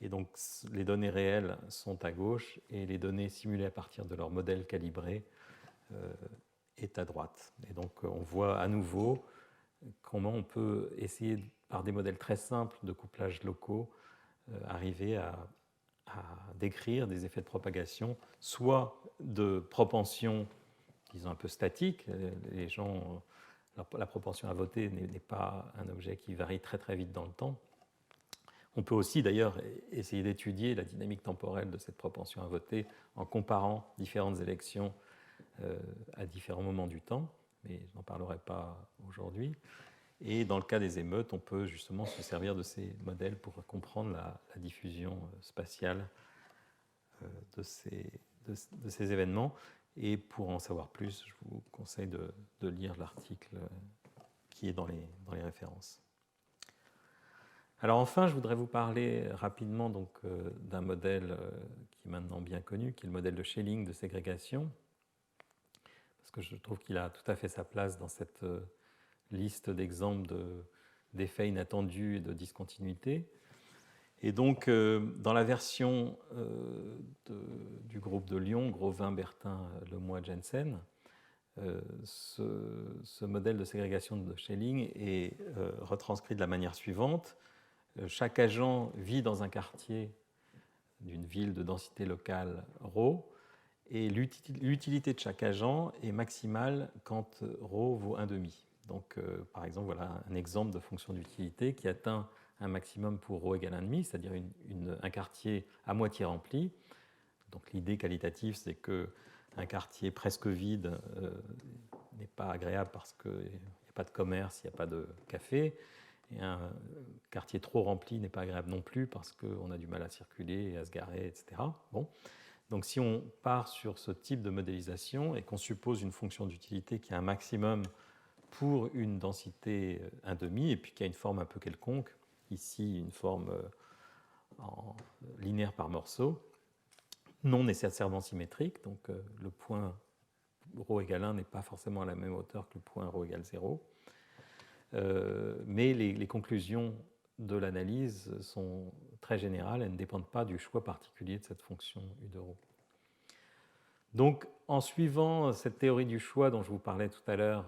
Et donc les données réelles sont à gauche et les données simulées à partir de leur modèle calibré est à droite. Et donc on voit à nouveau comment on peut essayer, par des modèles très simples de couplage locaux, arriver à décrire des effets de propagation, soit de propension, disons un peu statique. Les gens, la propension à voter n'est pas un objet qui varie très très vite dans le temps. On peut aussi d'ailleurs essayer d'étudier la dynamique temporelle de cette propension à voter en comparant différentes élections à différents moments du temps, mais je n'en parlerai pas aujourd'hui. Et dans le cas des émeutes, on peut justement se servir de ces modèles pour comprendre la diffusion spatiale de ces événements. Et pour en savoir plus, je vous conseille de lire l'article qui est dans les références. Alors enfin, je voudrais vous parler rapidement donc, d'un modèle qui est maintenant bien connu, qui est le modèle de Schelling de ségrégation, parce que je trouve qu'il a tout à fait sa place dans cette liste d'exemples d'effets inattendus et de discontinuité. Et donc, dans la version du groupe de Lyon, Grovin, Bertin, Lemoy, Jensen, ce modèle de ségrégation de Schelling est retranscrit de la manière suivante. Chaque agent vit dans un quartier d'une ville de densité locale ρ, et l'utilité de chaque agent est maximale quand ρ vaut 1,5. Donc, par exemple, voilà un exemple de fonction d'utilité qui atteint un maximum pour ρ égale 1,5, c'est-à-dire un quartier à moitié rempli. Donc, l'idée qualitative, c'est qu'un quartier presque vide n'est pas agréable parce qu'il n'y a pas de commerce, il n'y a pas de café. Et un quartier trop rempli n'est pas agréable non plus parce qu'on a du mal à circuler et à se garer, etc. Bon. Donc si on part sur ce type de modélisation et qu'on suppose une fonction d'utilité qui a un maximum pour une densité 1,5 et puis qui a une forme un peu quelconque, ici une forme en linéaire par morceau, non nécessairement symétrique, donc le point ρ égale 1 n'est pas forcément à la même hauteur que le point ρ égale 0, mais les conclusions de l'analyse sont très générales, elles ne dépendent pas du choix particulier de cette fonction U de ρ. Donc, en suivant cette théorie du choix dont je vous parlais tout à l'heure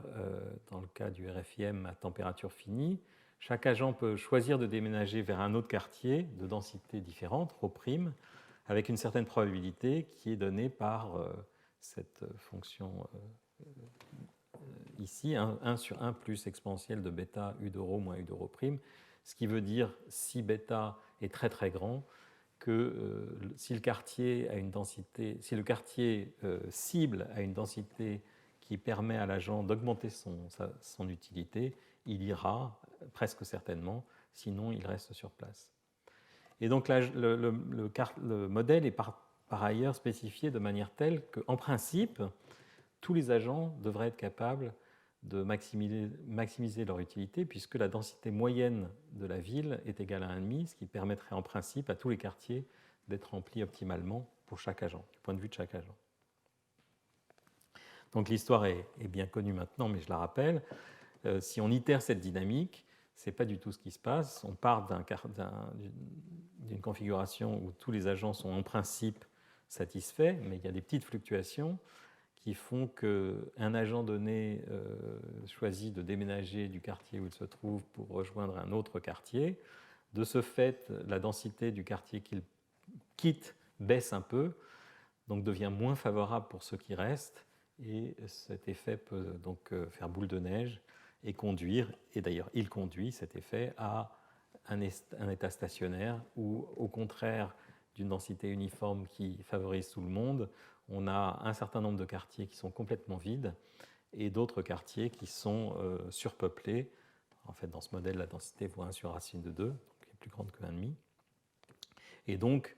dans le cas du RFIM à température finie, chaque agent peut choisir de déménager vers un autre quartier de densité différente, ρ', avec une certaine probabilité qui est donnée par cette fonction ici, 1 sur 1 plus exponentielle de bêta U de ρ moins U de ρ', ce qui veut dire, si bêta est très très grand, que si le quartier a une densité, si le quartier cible a une densité qui permet à l'agent d'augmenter son utilité, il ira presque certainement, sinon il reste sur place. Et donc le modèle est par ailleurs spécifié de manière telle qu'en principe, tous les agents devraient être capables de maximiser leur utilité, puisque la densité moyenne de la ville est égale à 1,5, ce qui permettrait en principe à tous les quartiers d'être remplis optimalement pour chaque agent, du point de vue de chaque agent. Donc l'histoire est bien connue maintenant, mais je la rappelle. Si on itère cette dynamique, ce n'est pas du tout ce qui se passe. On part d'une configuration où tous les agents sont en principe satisfaits, mais il y a des petites fluctuations qui font qu'un agent donné choisit de déménager du quartier où il se trouve pour rejoindre un autre quartier. De ce fait, la densité du quartier qu'il quitte baisse un peu, donc devient moins favorable pour ceux qui restent, et cet effet peut donc faire boule de neige et conduire, et d'ailleurs il conduit cet effet à un état stationnaire où, au contraire d'une densité uniforme qui favorise tout le monde, on a un certain nombre de quartiers qui sont complètement vides et d'autres quartiers qui sont surpeuplés. En fait, dans ce modèle, la densité vaut 1 sur racine de 2, donc qui est plus grande que 1,5. Et donc,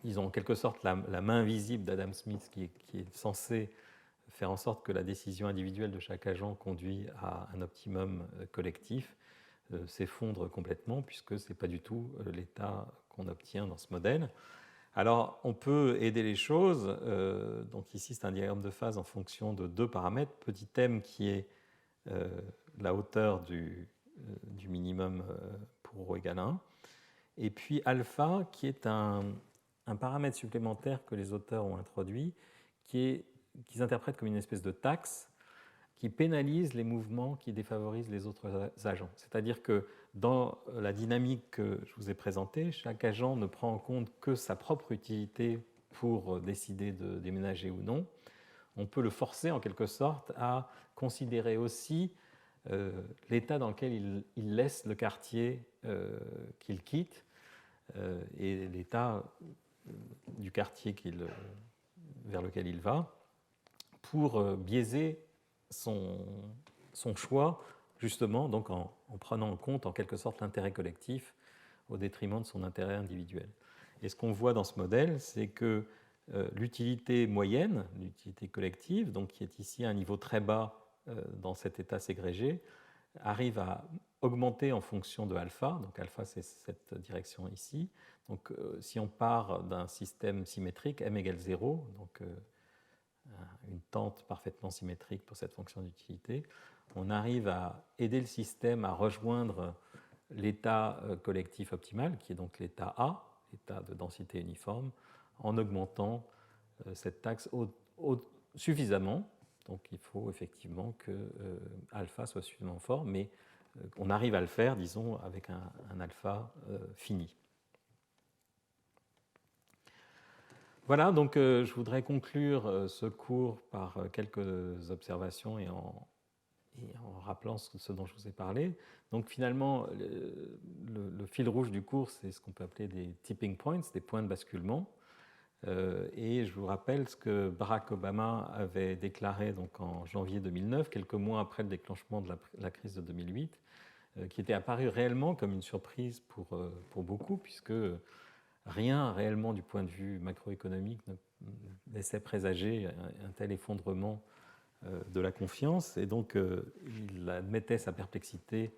ils ont en quelque sorte la main invisible d'Adam Smith qui est censée faire en sorte que la décision individuelle de chaque agent conduit à un optimum collectif, s'effondre complètement, puisque ce n'est pas du tout l'état qu'on obtient dans ce modèle. Alors, on peut aider les choses. Donc ici, c'est un diagramme de phase en fonction de 2 paramètres. Petit m qui est la hauteur du minimum pour ρ égale 1, et puis alpha, qui est un paramètre supplémentaire que les auteurs ont introduit, qu'ils interprètent comme une espèce de taxe qui pénalise les mouvements qui défavorisent les autres agents. C'est-à-dire que dans la dynamique que je vous ai présentée, chaque agent ne prend en compte que sa propre utilité pour décider de déménager ou non. On peut le forcer en quelque sorte à considérer aussi l'état dans lequel il laisse le quartier qu'il quitte et l'état du quartier vers lequel il va pour biaiser son choix, justement, donc en prenant en compte en quelque sorte l'intérêt collectif au détriment de son intérêt individuel. Et ce qu'on voit dans ce modèle, c'est que l'utilité moyenne, l'utilité collective, donc qui est ici à un niveau très bas dans cet état ségrégé, arrive à augmenter en fonction de alpha. Donc alpha, c'est cette direction ici. Donc si on part d'un système symétrique, m égale 0, donc une tente parfaitement symétrique pour cette fonction d'utilité, on arrive à aider le système à rejoindre l'état collectif optimal, qui est donc l'état A, l'état de densité uniforme, en augmentant cette taxe suffisamment. Donc il faut effectivement que alpha soit suffisamment fort, mais on arrive à le faire, disons, avec un alpha fini. Voilà, donc je voudrais conclure ce cours par quelques observations et en rappelant ce dont je vous ai parlé. Donc finalement, le fil rouge du cours, c'est ce qu'on peut appeler des tipping points, des points de basculement. Et je vous rappelle ce que Barack Obama avait déclaré donc en janvier 2009, quelques mois après le déclenchement de la crise de 2008, qui était apparu réellement comme une surprise pour beaucoup, puisque rien réellement du point de vue macroéconomique ne laissait présager un tel effondrement de la confiance. Et donc, il admettait sa perplexité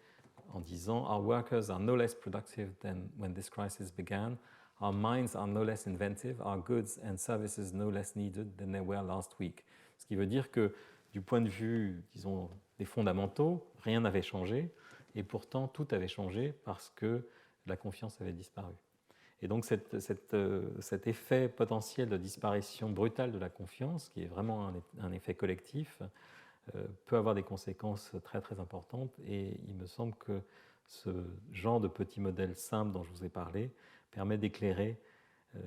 en disant « Our workers are no less productive than when this crisis began. Our minds are no less inventive. Our goods and services no less needed than they were last week. » Ce qui veut dire que, du point de vue, disons, des fondamentaux, rien n'avait changé. Et pourtant, tout avait changé parce que la confiance avait disparu. Et donc cet effet potentiel de disparition brutale de la confiance, qui est vraiment un effet collectif, peut avoir des conséquences très très importantes. Et il me semble que ce genre de petit modèle simple dont je vous ai parlé permet d'éclairer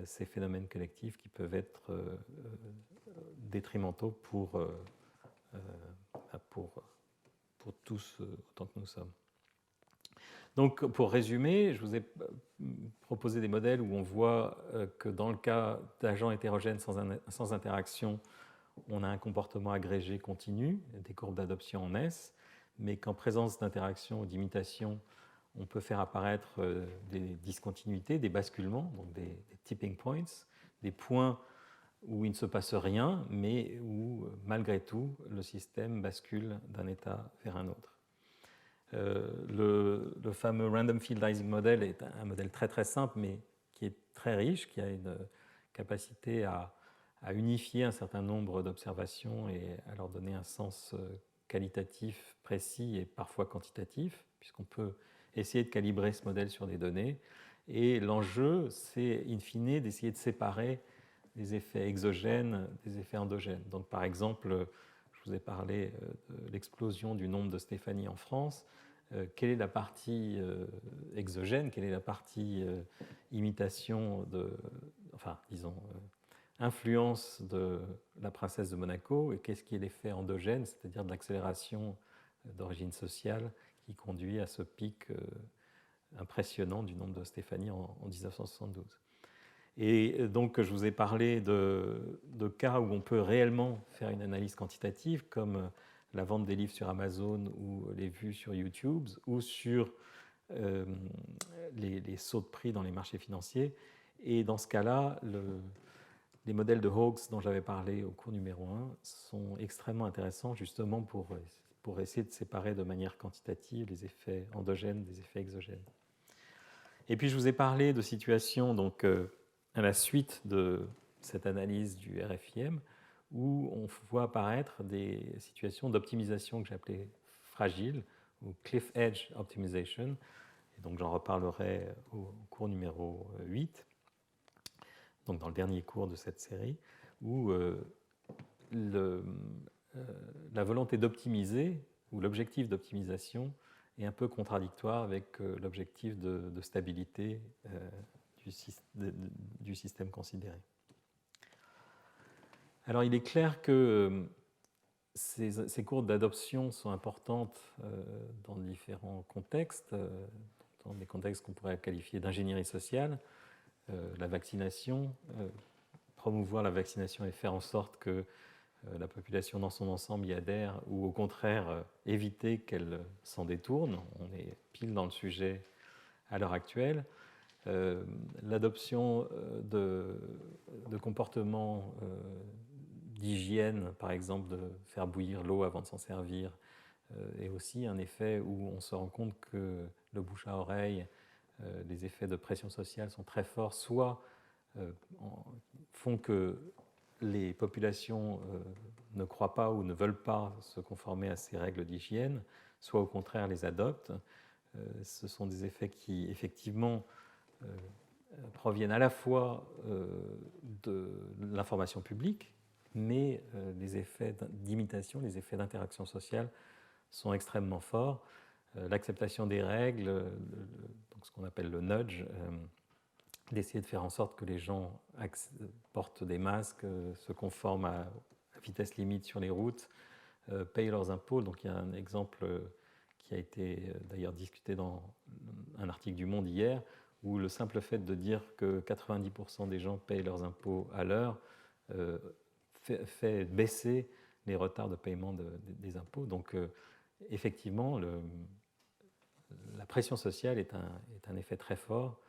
ces phénomènes collectifs qui peuvent être détrimentaux pour tous autant que nous sommes. Donc, pour résumer, je vous ai proposé des modèles où on voit que dans le cas d'agents hétérogènes sans interaction, on a un comportement agrégé continu, des courbes d'adoption en S, mais qu'en présence d'interaction ou d'imitation, on peut faire apparaître des discontinuités, des basculements, donc des tipping points, des points où il ne se passe rien, mais où, malgré tout, le système bascule d'un état vers un autre. Le fameux Random Field-Ising Model est un modèle très très simple, mais qui est très riche, qui a une capacité à unifier un certain nombre d'observations et à leur donner un sens qualitatif précis et parfois quantitatif, puisqu'on peut essayer de calibrer ce modèle sur des données. Et l'enjeu, c'est in fine d'essayer de séparer les effets exogènes des effets endogènes. Donc par exemple, je vous ai parlé de l'explosion du nombre de Stéphanie en France. Quelle est la partie exogène, quelle est la partie imitation influence de la princesse de Monaco, et qu'est-ce qui est l'effet endogène, c'est-à-dire de l'accélération d'origine sociale qui conduit à ce pic impressionnant du nombre de Stéphanie en 1972. Et donc, je vous ai parlé de cas où on peut réellement faire une analyse quantitative, comme la vente des livres sur Amazon ou les vues sur YouTube, ou sur les sauts de prix dans les marchés financiers. Et dans ce cas-là, les modèles de Hawkes dont j'avais parlé au cours numéro 1 sont extrêmement intéressants, justement pour essayer de séparer de manière quantitative les effets endogènes des effets exogènes. Et puis, je vous ai parlé de situations, donc, à la suite de cette analyse du RFIM, où on voit apparaître des situations d'optimisation que j'appelais fragiles, ou cliff edge optimization. Et donc j'en reparlerai au cours numéro 8, donc dans le dernier cours de cette série, où la volonté d'optimiser, ou l'objectif d'optimisation, est un peu contradictoire avec l'objectif de stabilité du système considéré. Alors il est clair que ces courbes d'adoption sont importantes dans différents contextes, dans des contextes qu'on pourrait qualifier d'ingénierie sociale, la vaccination, promouvoir la vaccination et faire en sorte que la population dans son ensemble y adhère, ou au contraire éviter qu'elle s'en détourne. On est pile dans le sujet à l'heure actuelle. L'adoption de comportements d'hygiène, par exemple de faire bouillir l'eau avant de s'en servir, est aussi un effet où on se rend compte que le bouche à oreille, les effets de pression sociale sont très forts, soit font que les populations ne croient pas ou ne veulent pas se conformer à ces règles d'hygiène, soit au contraire les adoptent. Ce sont des effets qui, effectivement, proviennent à la fois de l'information publique, mais les effets d'imitation, les effets d'interaction sociale sont extrêmement forts. L'acceptation des règles, donc ce qu'on appelle le nudge, d'essayer de faire en sorte que les gens portent des masques, se conforment à vitesse limite sur les routes, payent leurs impôts. Donc il y a un exemple qui a été d'ailleurs discuté dans un article du Monde hier, où le simple fait de dire que 90% des gens payent leurs impôts à l'heure fait baisser les retards de paiement des impôts. Donc effectivement, la pression sociale est un effet très fort,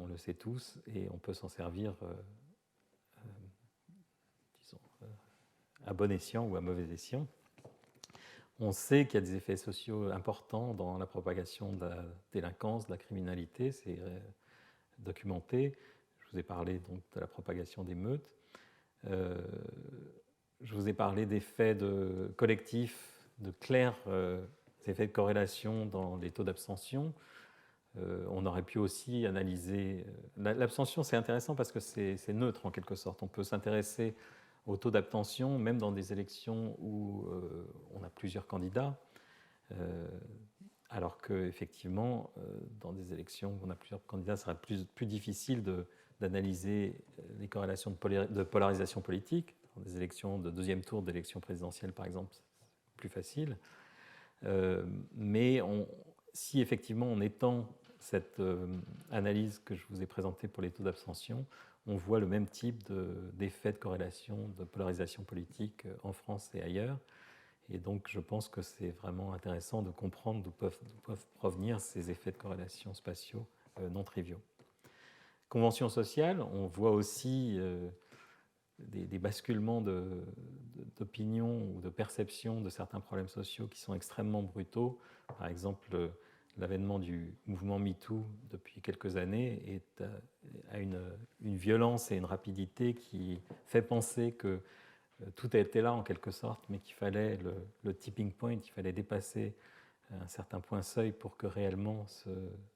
on le sait tous, et on peut s'en servir disons, à bon escient ou à mauvais escient. On sait qu'il y a des effets sociaux importants dans la propagation de la délinquance, de la criminalité, c'est documenté. Je vous ai parlé donc de la propagation des meutes. Je vous ai parlé d'effets collectifs, de clairs effets de corrélation dans les taux d'abstention. On aurait pu aussi analyser... L'abstention, c'est intéressant parce que c'est neutre en quelque sorte. On peut s'intéresser au taux d'abstention, même dans des élections où on a plusieurs candidats, alors qu'effectivement, dans des élections où on a plusieurs candidats, ça sera plus difficile d'analyser les corrélations de polarisation politique. Dans des élections de deuxième tour d'élection présidentielle, par exemple, c'est plus facile. Mais si effectivement on étend cette analyse que je vous ai présentée pour les taux d'abstention, on voit le même type d'effet de corrélation, de polarisation politique en France et ailleurs. Et donc je pense que c'est vraiment intéressant de comprendre d'où peuvent provenir ces effets de corrélation spatiaux non triviaux. Convention sociale, on voit aussi des basculements d'opinion ou de perception de certains problèmes sociaux qui sont extrêmement brutaux. Par exemple, l'avènement du mouvement MeToo depuis quelques années a une violence et une rapidité qui fait penser que tout a été là en quelque sorte, mais qu'il fallait le tipping point, il fallait dépasser un certain point seuil pour que réellement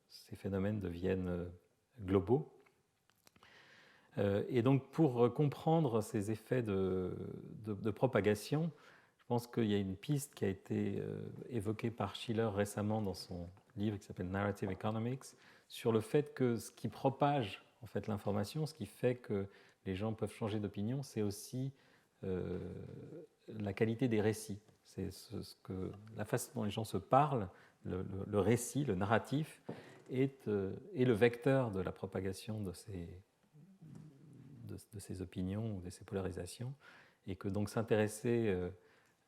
ces phénomènes deviennent globaux. Et donc pour comprendre ces effets de propagation, je pense qu'il y a une piste qui a été évoquée par Schiller récemment dans son livre qui s'appelle Narrative Economics, sur le fait que ce qui propage en fait l'information, ce qui fait que les gens peuvent changer d'opinion, c'est aussi la qualité des récits. C'est la façon dont les gens se parlent, le récit, le narratif, est le vecteur de la propagation de ces opinions ou de ces polarisations, et que donc s'intéresser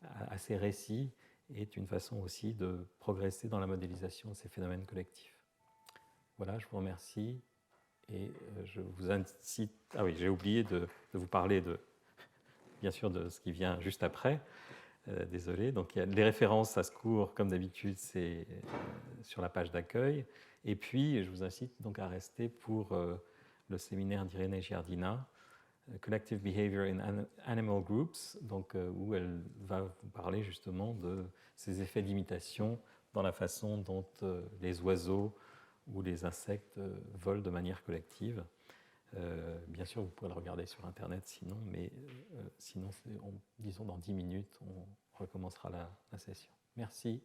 à ces récits est une façon aussi de progresser dans la modélisation de ces phénomènes collectifs. Voilà, je vous remercie, et je vous incite... Ah oui, j'ai oublié de vous parler bien sûr de ce qui vient juste après. Désolé. Donc il y a les références à ce cours, comme d'habitude, c'est sur la page d'accueil. Et puis, je vous incite donc à rester pour le séminaire d'Irene Giardina, Collective Behavior in Animal Groups, donc, où elle va vous parler justement de ces effets d'imitation dans la façon dont les oiseaux où les insectes volent de manière collective. Bien sûr, vous pourrez le regarder sur Internet sinon, mais sinon, disons dans 10 minutes, on recommencera la session. Merci.